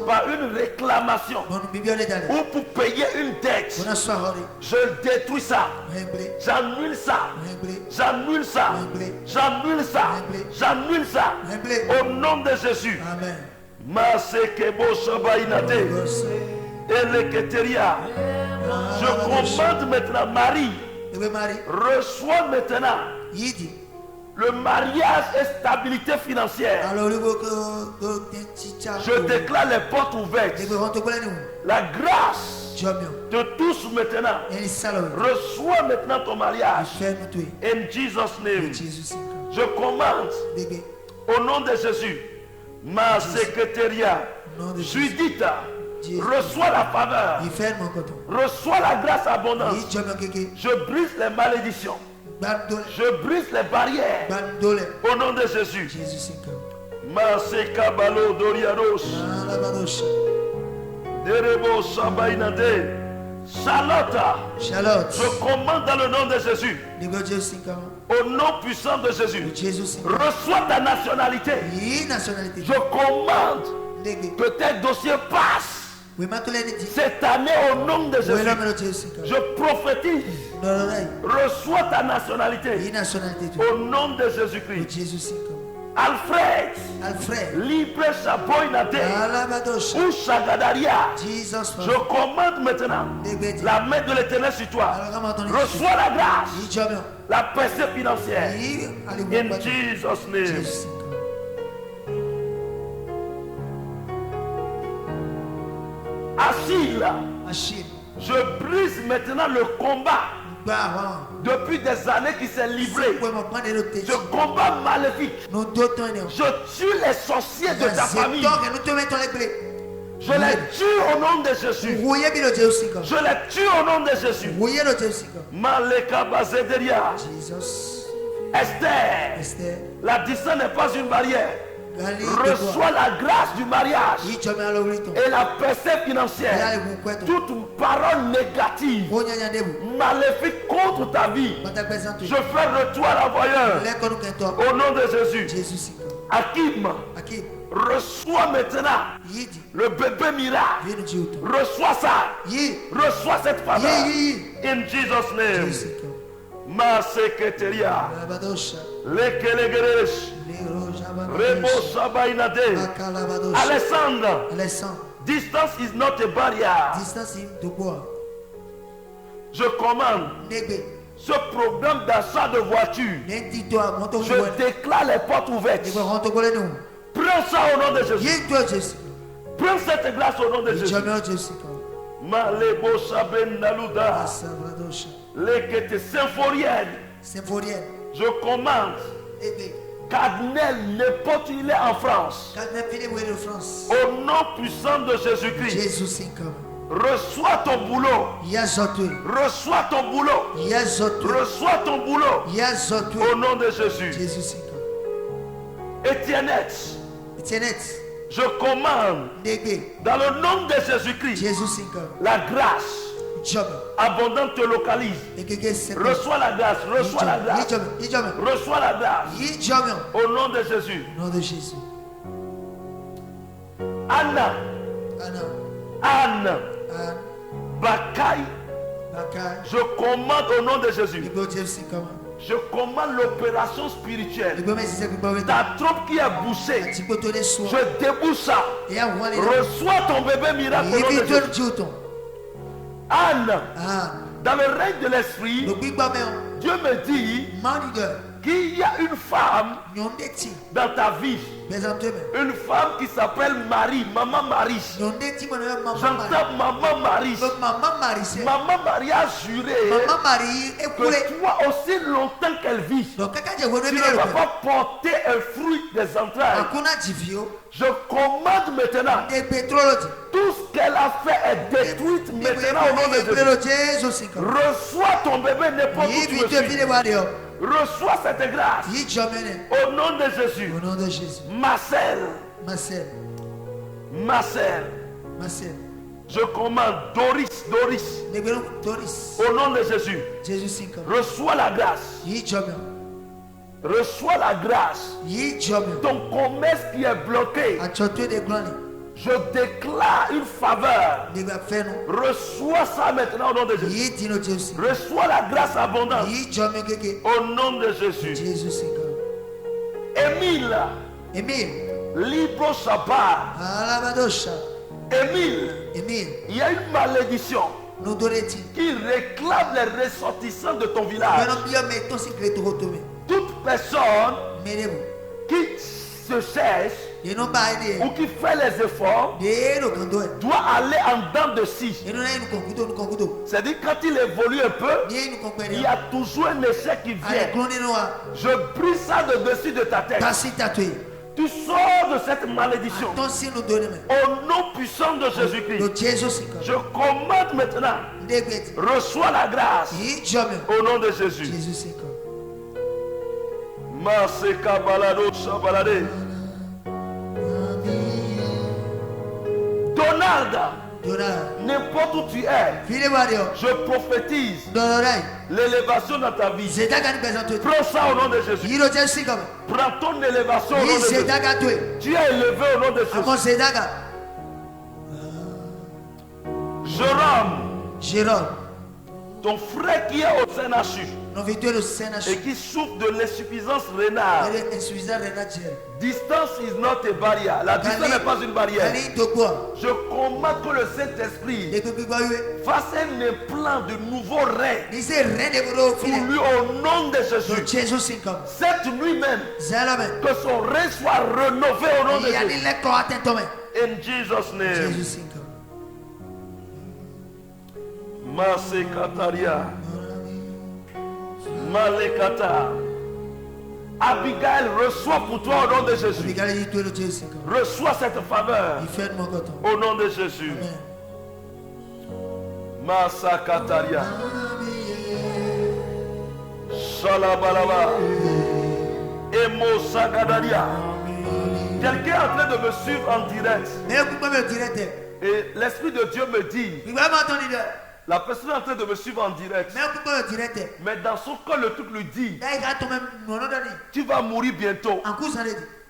par une réclamation ou pour payer une dette, je détruis ça. J'annule ça. J'annule ça. J'annule ça. J'annule ça. Au nom de Jésus. Je commande maintenant Marie. Reçois maintenant le mariage et stabilité financière. Je déclare les portes ouvertes. La grâce Te touche maintenant. Reçois maintenant ton mariage. In Jesus' name. Je commande au nom de Jésus ma secrétariat. Judith, reçois la faveur. Reçois la grâce abondante. Je brise les malédictions. Je brise les barrières. Au nom de Jésus. Maseka balo doriados. Derebo sabainade. Charlotte. Je commande dans le nom de Jésus. Au nom puissant de Jésus. Reçois ta nationalité. Je commande que tes dossiers passent cette année au nom de Jésus. Je prophétise. Reçois ta nationalité au nom de Jésus-Christ. Alfred, libre Saboinate ou Sagadaria. Je commande maintenant la main de l'Éternel sur toi. Reçois la grâce, la percée financière. In Jesus' name. Achille, je brise maintenant le combat. Depuis des années qui s'est livré. Je combat maléfique. Je tue les sorciers de ta famille. Je les tue au nom de Jésus. Je les tue au nom de Jésus. Maleka Bazederia. Esther. La distance n'est pas une barrière. Reçois la grâce du mariage et la percée financière. Toute parole négative, maléfique contre ta vie, je fais retour à l'envoyeur au nom de Jésus. Hakim, reçois maintenant le bébé miracle. Reçois ça. Reçois cette faveur. In Jesus' name. Ma secrétaire. Lekelegeresh. Rebo Sabainade. Alexandre. Distance is not a barrier. Je commande ce programme d'achat de voiture. Je déclare les portes ouvertes. Prends ça au nom de Jésus. Prends cette grâce au nom de Jésus. Malebo Saben Naluda. Lekete Symphorienne. Je commande. Cardinal, n'importe où il est en France. Au nom puissant de Jésus-Christ. Reçois ton boulot. Reçois ton boulot. Reçois ton boulot. Au nom de Jésus. Étiennette. Je commande dans le nom de Jésus-Christ. La grâce abondante te localise. Reçois la grâce. Reçois la grâce. Reçois la grâce. Au nom de Jésus. Anne. Bakaï. Je commande au nom de Jésus. Je commande l'opération spirituelle. Ta trompe qui est bouchée, je débouche ça. Reçois ton bébé miracle au nom de Jésus. Anne, dans le règne de l'esprit, Dieu me dit qu'il y a une femme dans ta vie. Une femme qui s'appelle Marie, Maman Marie. J'entends Maman Marie. Maman Marie a juré que toi, aussi longtemps qu'elle vit, tu ne vas pas porter un fruit des entrailles. Je commande maintenant. Tout ce qu'elle a fait est détruite maintenant au nom de Jésus. Reçois ton bébé n'importe où tu le suis. Reçois cette grâce. Au nom de Jésus. Marcel. Je commande Doris. Au nom de Jésus. Reçois la grâce. Reçois la grâce. Ton commerce qui est bloqué. Je déclare une faveur. Reçois ça maintenant au nom de Jésus. Reçois la grâce abondante. Au nom de Jésus. Émile. Libre Shabbat. Émile. Il y a une malédiction qui réclame les ressortissants de ton village. Toute personne qui se cherche ou qui fait les efforts doit aller en dents de scie. C'est-à-dire quand il évolue un peu, il y a toujours un échec qui vient. Je brise ça de dessus de ta tête. Tu sors de cette malédiction au nom puissant de Jésus-Christ. Je commande maintenant, reçois la grâce au nom de Jésus. Maseka balado shabalade. Donald, n'importe où tu es, je prophétise l'élévation dans ta vie. Prends ça au nom de Jésus. Prends ton élévation au nom de Jésus. Tu es élevé au nom de Jésus. Jérôme, ton frère qui est au CNHU et qui souffre de l'insuffisance rénale. Distance is not a barrier. La distance n'est pas une barrière. Je commande que le Saint-Esprit fasse un implant de nouveaux reins pour lui au nom de Jésus. Cette nuit même, que son rein soit rénové au nom de Jésus. In Jesus' name. Masekataria. Malekata. Abigail, reçois pour toi au nom de Jésus. Reçois cette faveur au nom de Jésus. Masakataria. Shalabalaba. Emo Sagadaria. Quelqu'un est en train de me suivre en direct. Et l'Esprit de Dieu me dit, la personne est en train de me suivre en direct. Mais dans son cœur, le truc lui dit, tu vas mourir bientôt.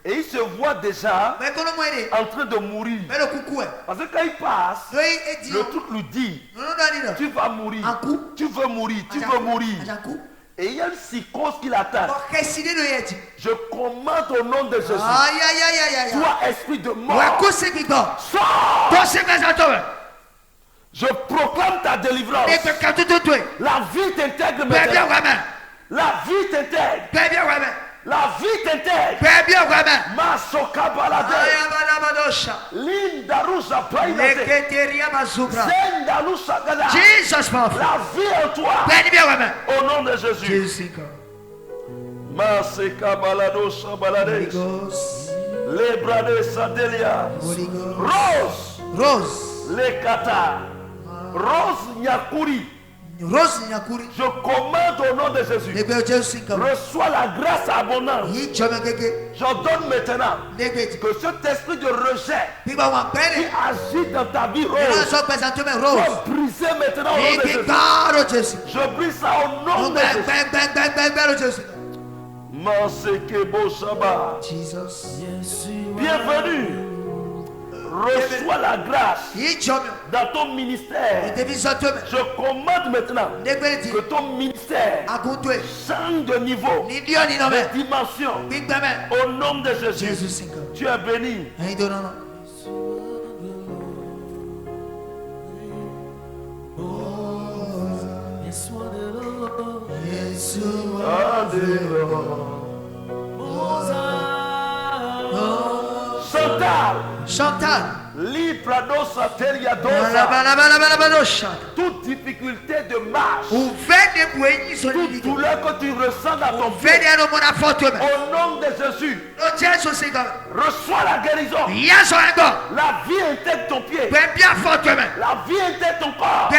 Et il se voit déjà en train de mourir. Parce que quand il passe, le truc lui dit, tu vas mourir. Tu veux mourir. Tu veux mourir. Et il y a une psychose qui l'attaque. Je commande au nom de Jésus. Toi, esprit de mort, sors. Je proclame ta délivrance. La vie t'intègre maintenant. La vie t'intègre. La vie t'intègre. Masoka balade. Linda rusa painate. Senda rusa gada. La vie en toi. Au nom de Jésus. Maseka balado shabalade. Lebrade sadelia. Rose. Lekata. Rose Nyakuri. Je commande au nom de Jésus. Reçois la grâce abondante. J'ordonne maintenant que cet esprit de rejet qui agit dans ta vie rose soit brisé maintenant au nom de Jésus. Je brise ça au nom de Jésus. Masekebo Shaba. Bienvenue. Reçois la grâce dans ton ministère. Je commande maintenant que ton ministère change de niveau, de dimension. Au nom de Jésus, tu es béni. Chantal. Toute difficulté de marche, toute douleur que tu ressens dans ton pied, au nom de Jésus, reçois la guérison. La vie intègre ton pied. La vie intègre ton corps.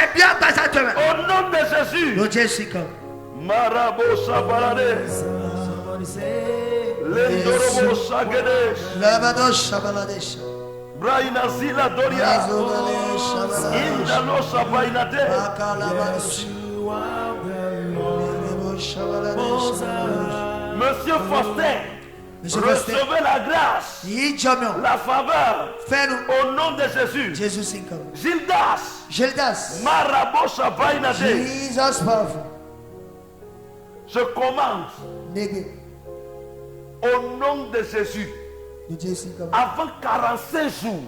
Au nom de Jésus. Marabo Sabalade. Lendorobo Sagedesh. Braina Zila Doria. Indano Sabainate. Monsieur Faustin, recevez la grâce, la faveur au nom de Jésus. Gildas. Marabo Sabainate. Je commande au nom de Jésus. Avant 45 jours,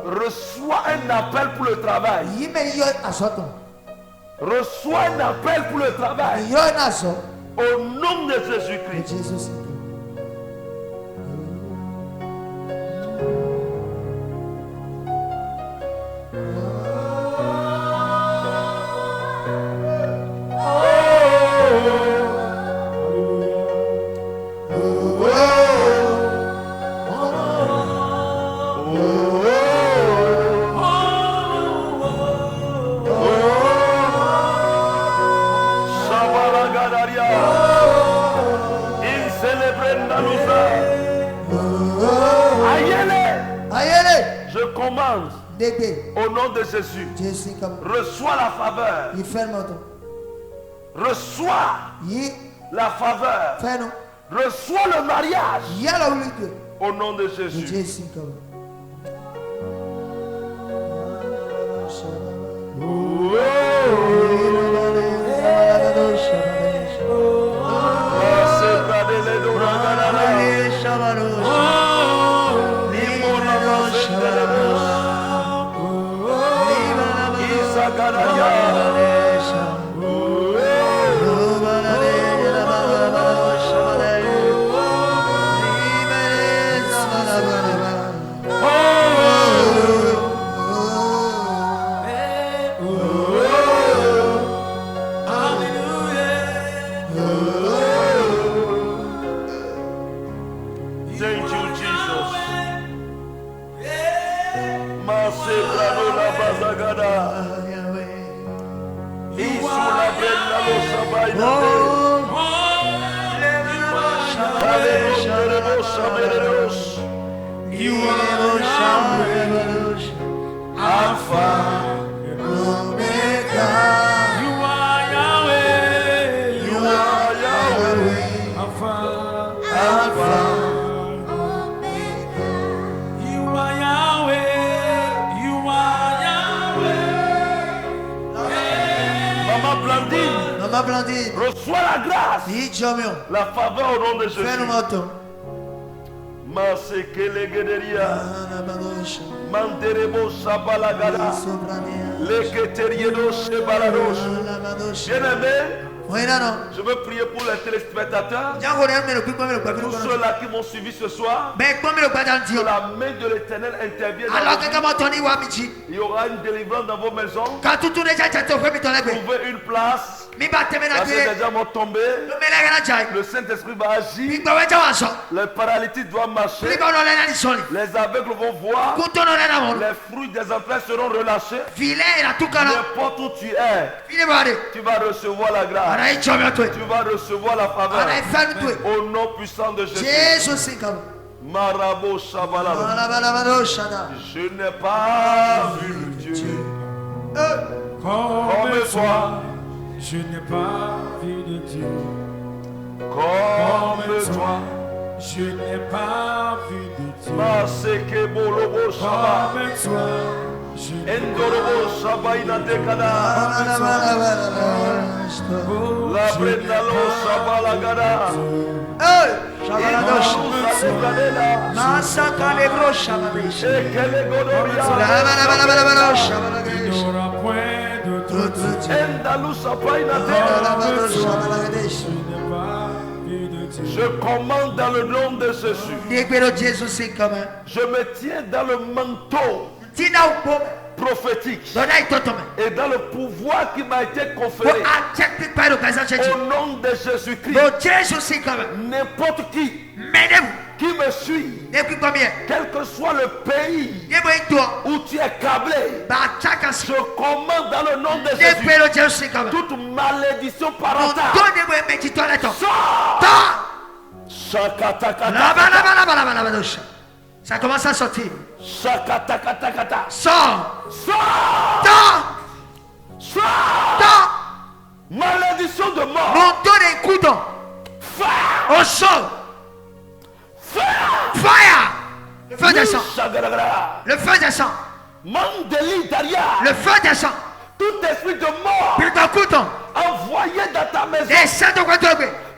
reçois un appel pour le travail. Reçois un appel pour le travail. Au nom de Jésus-Christ. Il célébrait Nalouza. Ayele. Je commande au nom de Jésus. Reçois la faveur. Reçois la faveur. Reçois le mariage. Au nom de Jésus. Reçois la grâce, la faveur au nom de Jésus. Masekelegederia, Manderebo Sabalagada, Leketeriedo Sebalados. Bien-aimé, je veux prier pour les téléspectateurs, pour ceux-là qui m'ont suivi ce soir. Que la main de l'Éternel intervienne. Il y aura une délivrance dans vos maisons. Trouvez une place. Parce que les gens vont tomber. Le Saint-Esprit va agir. Les paralytiques doivent marcher. Les aveugles vont voir. Les fruits des entrailles seront relâchés. N'importe où tu es, tu vas recevoir la grâce. Tu vas recevoir la faveur. Au nom puissant de Jésus. Marabo Shabalaba. Je n'ai pas vu Dieu comme toi. Je n'ai pas vu de Dieu comme toi. Je n'ai pas vu de Dieu Masekebolobo Shaba. comme toi. Endorobo Shaba Inatekada. La Brendalo Shaba Lagada. Je commande dans le nom de Jésus. Je me tiens dans le manteau prophétique et dans le pouvoir qui m'a été conféré au nom de Jésus-Christ. N'importe qui me suit, quel que soit le pays où tu es câblé, je commande dans le nom de Jésus toute malédiction parentale. Ça commence à sortir. Shakatakata. Sors. Malédiction de mort. Montons des couteaux. Fire. Au sol. Fire. Le feu descend. Le feu descend. Mandeli Daria. Le feu descend. Tout esprit de mort envoyé dans ta maison, descends ton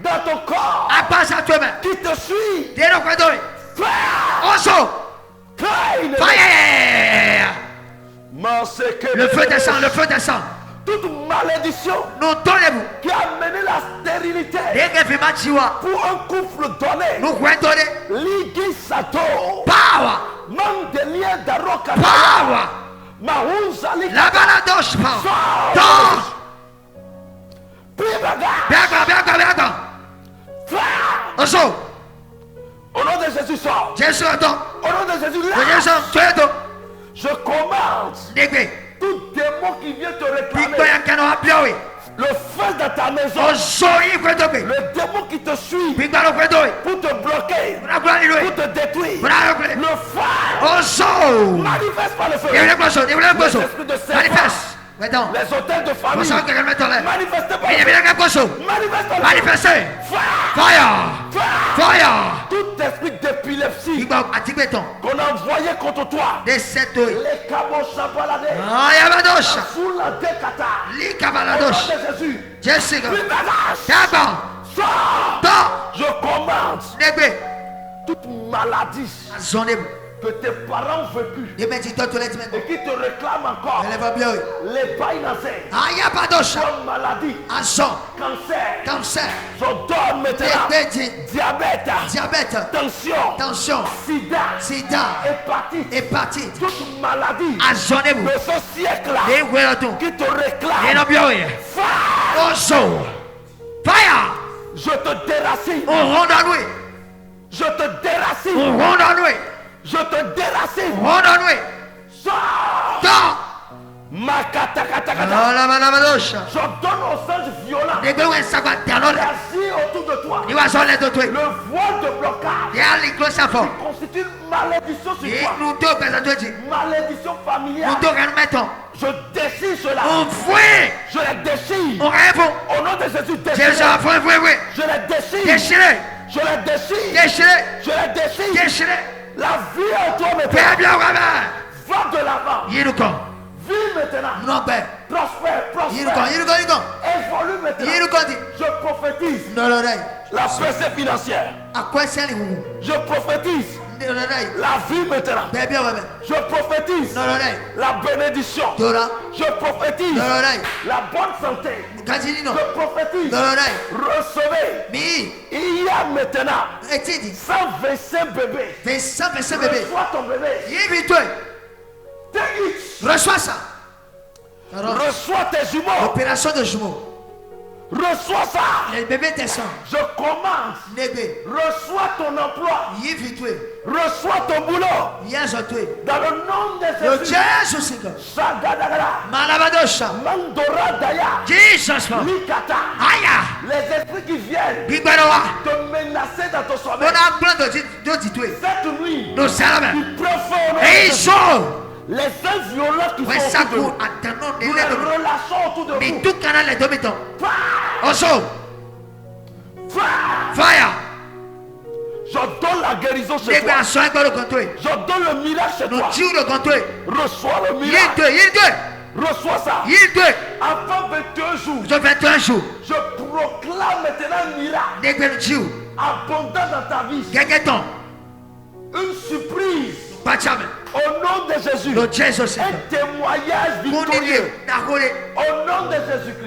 dans ton corps, qui te suit. Au sol. Fire. Le feu descend, le feu descend. Toute malédiction qui a amené la stérilité pour un couple donné. Ligi Sato. Power. Mandelia Daroka. Power. Mahunzali. La baladoche. Power. Biaga. Au sol. Au nom de Jésus, sort. Jésus attend. Au nom de Jésus, là. Je commande tout démon qui vient te réclamer Le feu de ta maison. Le démon qui te suit pour te bloquer, pour te détruire. Le feu. Manifeste par le feu. L'esprit de serpent. Les hôtels de famille. Manifestez par le feu. Manifestez. Fire. Tout esprit d'épilepsie qu'on a envoyé contre toi. Les cabochabalades. Sous la décata. Jésus. Je commande toute maladie que tes parents ont vécu et qui te réclament encore. Les baïnacés. Comme maladie. Cancer. Je donne maintenant. Diabète. Tension. Sida. Hépatite. Toute maladie de ce siècle-là qui te réclame. Fire. Je te déracine. Je te déracine. Je te déracine. Sors. Je donne aux anges violents d'agir autour de toi. Le voile de blocage qui constitue une malédiction sur toi. Malédiction familiale. Je déchire cela. Je les déchire. Au nom de Jésus, déchire. Je les déchire. Je les déchire. La vie en toi maintenant. Va de l'avant. Vis maintenant. Prospère. Évolue maintenant. Je prophétise la percée financière. Je prophétise la vie maintenant. Je prophétise la bénédiction. Je prophétise la bonne santé. Je prophétise recevez. Il y a maintenant 125 bébés. Reçois ton bébé. Reçois ça. Reçois tes jumeaux. Opération de jumeaux. Reçois ça. Les bébés descendent. Je commence. Reçois ton emploi. Reçois ton boulot. Dans le nom de Jésus. Mandora Daya. Mikata. Les esprits qui viennent te menacer dans ton sommeil. Cette nuit, ils profanent les âmes violentes qui sont autour de nous. Nous les relâchons autour de nous. Fire. Je donne la guérison chez toi. Je donne le miracle chez toi. Reçois le miracle. Reçois ça. Avant 21 jours. Je proclame maintenant un miracle abondant dans ta vie. Une surprise. Au nom de Jésus. Un témoignage victorieux. Au nom de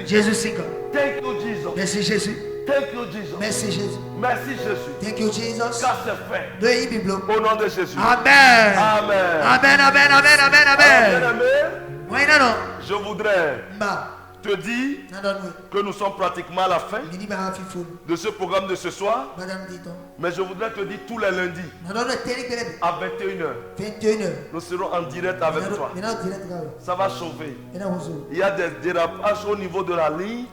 Jésus-Christ. Thank you, Jesus. Merci Jésus. Thank you, Jesus. Merci Jésus. Merci Jésus. Thank you, Jesus. Car c'est fait. Au nom de Jésus. Amen. Je voudrais te dire que nous sommes pratiquement à la fin de ce programme de ce soir. Mais je voudrais te dire tous les lundis à 21h. Nous serons en direct avec toi. Ça va chauffer. Il y a des dérapages au niveau de la ligne.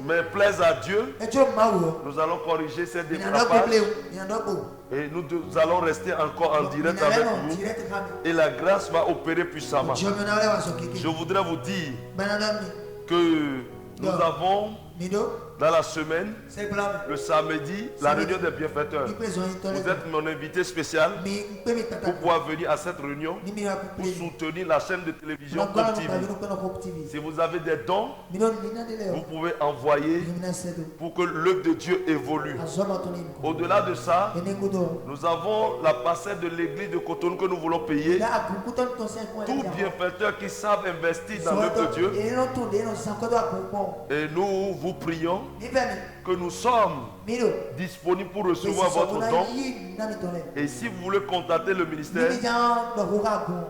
Mais plaise à Dieu, nous allons corriger ces dérapages. Et nous allons rester encore en direct avec vous. Et la grâce va opérer puissamment. Je voudrais vous dire que nous avons dans la semaine, le samedi, la réunion des bienfaiteurs. Vous êtes mon invité spécial pour pouvoir venir à cette réunion pour soutenir la chaîne de télévision Hope TV. Si vous avez des dons, vous pouvez envoyer pour que l'œuvre de Dieu évolue. Au-delà de ça, nous avons la parcelle de l'église de Cotonou que nous voulons payer. Tous bienfaiteurs qui savent investir dans l'œuvre de Dieu. Et nous vous prions que nous sommes disponibles pour recevoir votre don. Et si vous voulez contacter le ministère,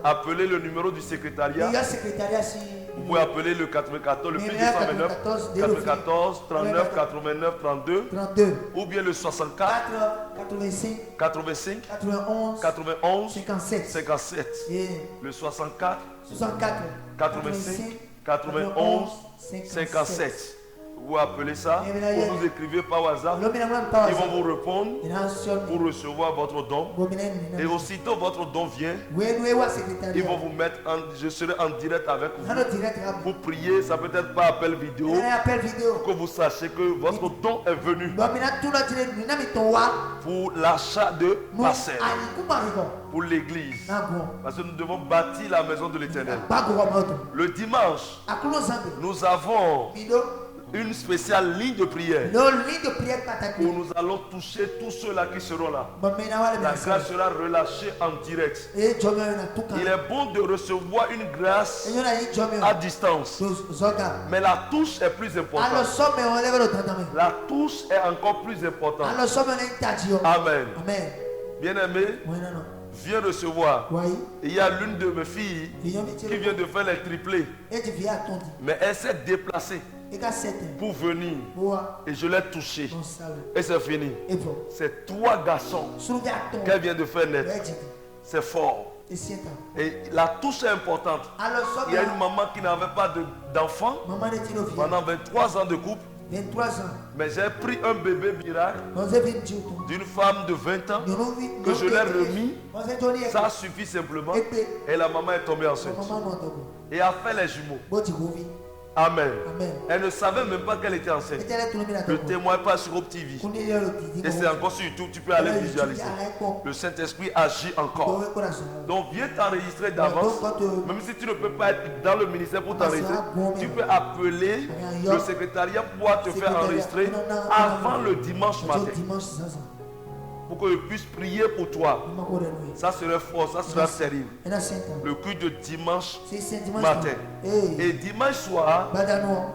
appelez le numéro du secrétariat. Vous pouvez appeler le 94, le plus 229, 94, 39, 89, 32, ou bien le 64, 85, 91, 57, le 64, 85, 91 57. Vous appelez ça, vous nous écrivez par WhatsApp, ils vont vous répondre pour recevoir votre don. Et aussitôt votre don vient, ils vont vous mettre je serai en direct avec vous pour prier. Ça peut être par appel vidéo, pour que vous sachiez que votre don est venu pour l'achat de parcelles pour l'église, parce que nous devons bâtir la maison de l'Éternel. Le dimanche, nous avons une spéciale ligne de prière où nous allons toucher tous ceux-là qui seront là. La grâce sera relâchée en direct. Il est bon de recevoir une grâce à distance, mais la touche est plus importante. La touche est encore plus importante. Amen. Bien-aimé, viens recevoir. Il y a l'une de mes filles qui vient de faire les triplés, mais elle s'est déplacée pour venir et je l'ai touché et c'est fini. C'est 3 garçons qu'elle vient de faire naître. C'est fort. Et la touche est importante. Il y a une maman qui n'avait pas d'enfant pendant 23 ans de couple. Mais j'ai pris un bébé miracle d'une femme de 20 ans que je l'ai remis. Ça suffit simplement. Et la maman est tombée enceinte et a fait les jumeaux. Amen. Elle ne savait même pas qu'elle était enceinte. Le témoin passe sur OpTV. Et c'est encore sur YouTube, tu peux aller visualiser. Le Saint-Esprit agit encore. Donc viens t'enregistrer d'avance. Même si tu ne peux pas être dans le ministère pour t'enregistrer, tu peux appeler le secrétariat pour te faire enregistrer avant le dimanche matin, pour que je puisse prier pour toi. Ça serait fort, ça sera terrible. Le culte de dimanche matin. Et dimanche soir,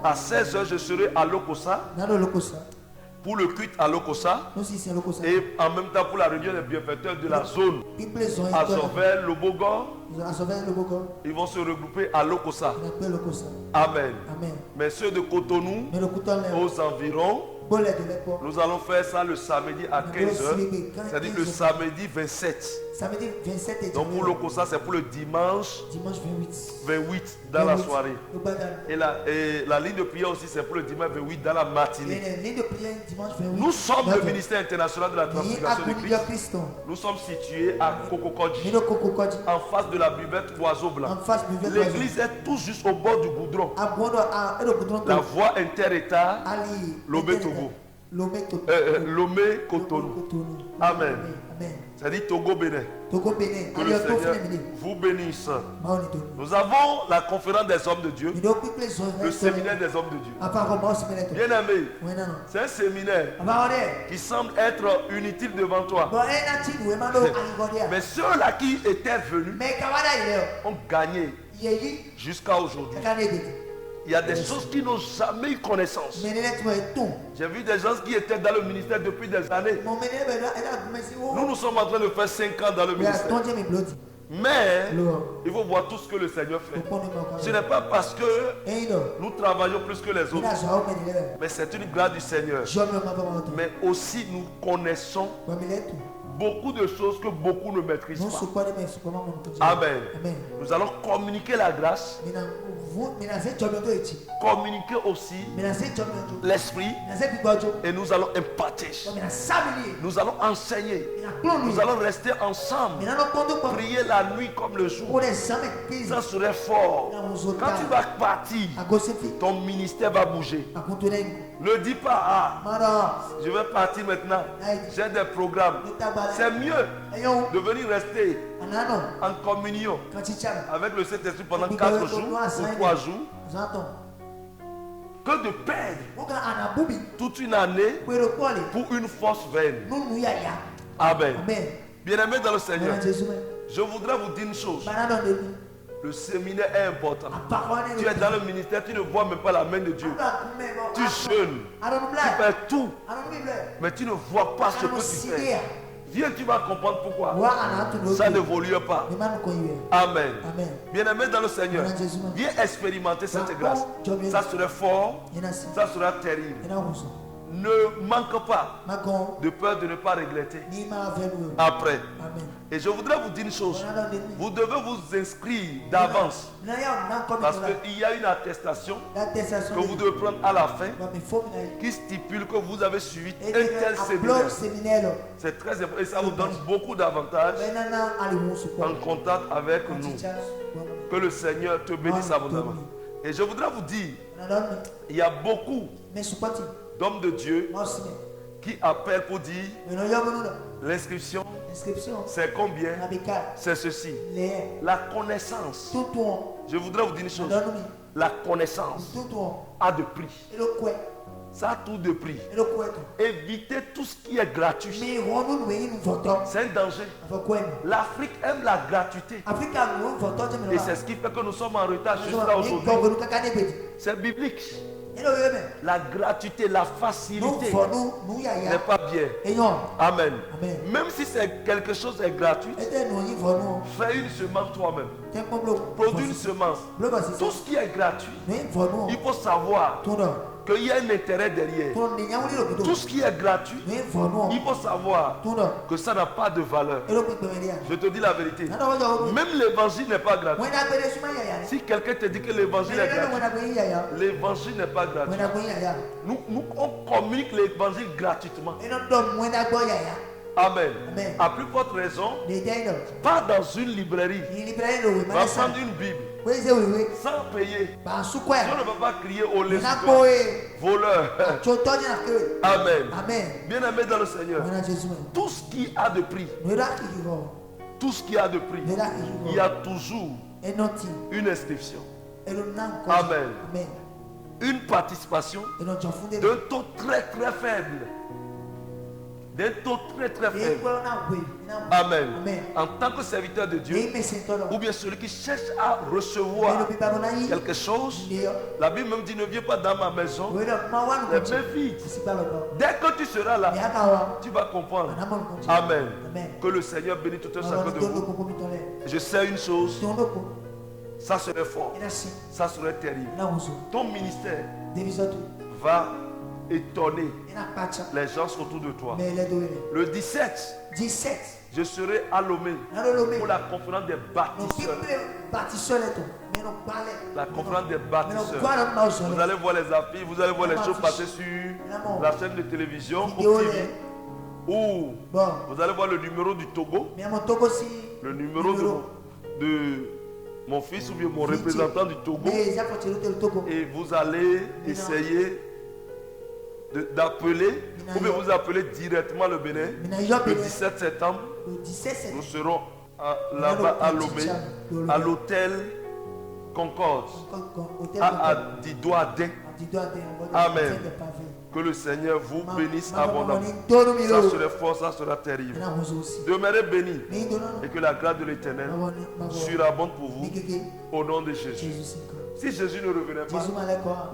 à 16h, je serai à Lokossa pour le culte à Lokossa. Et en même temps pour la réunion des bienfaiteurs de la zone à Sauvel, Lobogor. Ils vont se regrouper à Lokossa. Amen. Mais ceux de Cotonou, aux environs, nous allons faire ça le samedi à 15h, c'est-à-dire le samedi 27. Donc pour le Kossa, c'est pour le dimanche 28 dans la soirée. Et la ligne de prière aussi, c'est pour le dimanche 28 dans la matinée. Nous sommes le ministère international de la transfiguration de Christ. Nous sommes situés à Kokokodji, en face de la buvette Oiseau Blanc. L'église est tout juste au bord du goudron. La voie inter-État Lomé-Togo. Lomé-Cotonou. Amen. C'est-à-dire Togo-Bénin. Que le Seigneur vous bénisse. Nous avons la conférence des hommes de Dieu, le séminaire des hommes de Dieu. Bien aimé, c'est un séminaire qui semble être inutile devant toi. Mais ceux-là qui étaient venus ont gagné jusqu'à aujourd'hui. Il y a des choses qui n'ont jamais eu connaissance. J'ai vu des gens qui étaient dans le ministère depuis des années. Nous sommes en train de faire 5 ans dans le ministère. Mais il faut voir tout ce que le Seigneur fait. Ce n'est pas parce que nous travaillons plus que les autres, mais c'est une grâce du Seigneur. Mais aussi nous connaissons beaucoup de choses que beaucoup ne maîtrisent pas. Amen. Nous allons communiquer la grâce, communiquer aussi l'esprit, et nous allons imparter. Nous allons enseigner. Nous allons rester ensemble, prier la nuit comme le jour. Ça serait fort. Quand tu vas partir, ton ministère va bouger. Ne dis pas, je vais partir maintenant, j'ai des programmes. C'est mieux de venir rester en communion avec le Saint-Esprit pendant 4 jours ou 3 jours que de perdre toute une année pour une fausse veine. Amen. Bien-aimé dans le Seigneur, je voudrais vous dire une chose. Le séminaire est important. Tu es dans le ministère, tu ne vois même pas la main de Dieu. Tu jeûnes, tu fais tout, mais tu ne vois pas ce que tu fais. Viens, tu vas comprendre pourquoi. Ça n'évolue pas. Amen. Bien-aimé dans le Seigneur, viens expérimenter cette grâce. Ça serait fort, ça sera terrible. ne manque pas de peur de ne pas regretter après. Et je voudrais vous dire une chose. Vous devez vous inscrire d'avance. Parce qu'il y a une attestation que vous devez prendre à la fin qui stipule que vous avez suivi un tel séminaire. C'est très important et ça vous donne beaucoup d'avantages en contact avec nous. Que le Seigneur te bénisse abondamment. Et je voudrais vous dire, il y a beaucoup d'hommes de Dieu qui appellent pour dire l'inscription, c'est combien? C'est ceci. La connaissance. Je voudrais vous dire une chose. La connaissance a de prix. Ça a tout de prix. Évitez tout ce qui est gratuit. C'est un danger. L'Afrique aime la gratuité. Et c'est ce qui fait que nous sommes en retard jusqu'à aujourd'hui. C'est biblique. La gratuité, la facilité n'est pas bien. Amen. Même si c'est quelque chose est gratuit, fais une semence toi-même. Produis une semence. Tout ce qui est gratuit, il faut savoir qu'il y a un intérêt derrière. Tout ce qui est gratuit, il faut savoir que ça n'a pas de valeur. Je te dis la vérité. Même l'évangile n'est pas gratuit. Si quelqu'un te dit que l'évangile est gratuit, l'évangile n'est pas gratuit. Nous on communique l'évangile gratuitement. Amen. À plus forte raison, pas dans une librairie. Va prendre une Bible. Sans payer. Si on ne va pas crier au voleur. Amen. Bien aimé dans le Seigneur. Tout ce qui a de prix. Tout ce qui a de prix. Il y a toujours une inscription. Amen. Une participation d'un taux très très faible. D'un taux très très faible. Amen. En tant que serviteur de Dieu, ou bien celui qui cherche à recevoir quelque chose, la Bible même dit ne viens pas dans ma maison les mains vides. Dès que tu seras là, tu vas comprendre. Amen. Que le Seigneur bénisse tout un chacun de vous. Je sais une chose, ça serait fort, ça serait terrible. Ton ministère va étonner les gens autour de toi. Le 17, je serai à Lomé pour la conférence des bâtisseurs. La conférence des bâtisseurs. Vous allez voir les affiches, vous allez voir les choses passer sur la chaîne de télévision ou TV. Ou vous allez voir le numéro du Togo, le numéro de mon fils ou bien mon représentant du Togo. Et vous allez essayer d'appeler, ou bien vous appelez directement le Bénin. Le 17 septembre, nous serons là-bas à Lomé, à l'hôtel Concorde, à Didoadin. Amen. Que le Seigneur vous bénisse abondamment. Ça serait fort, ça sera terrible. Demeurez bénis et que la grâce de l'Éternel surabonde pour vous au nom de Jésus. Si Jésus ne revenait pas,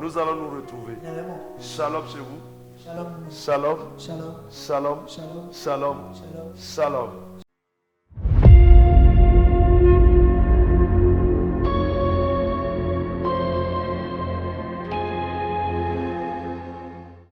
nous allons nous retrouver. Shalom chez vous. Shalom. Shalom. Shalom. Shalom. Shalom.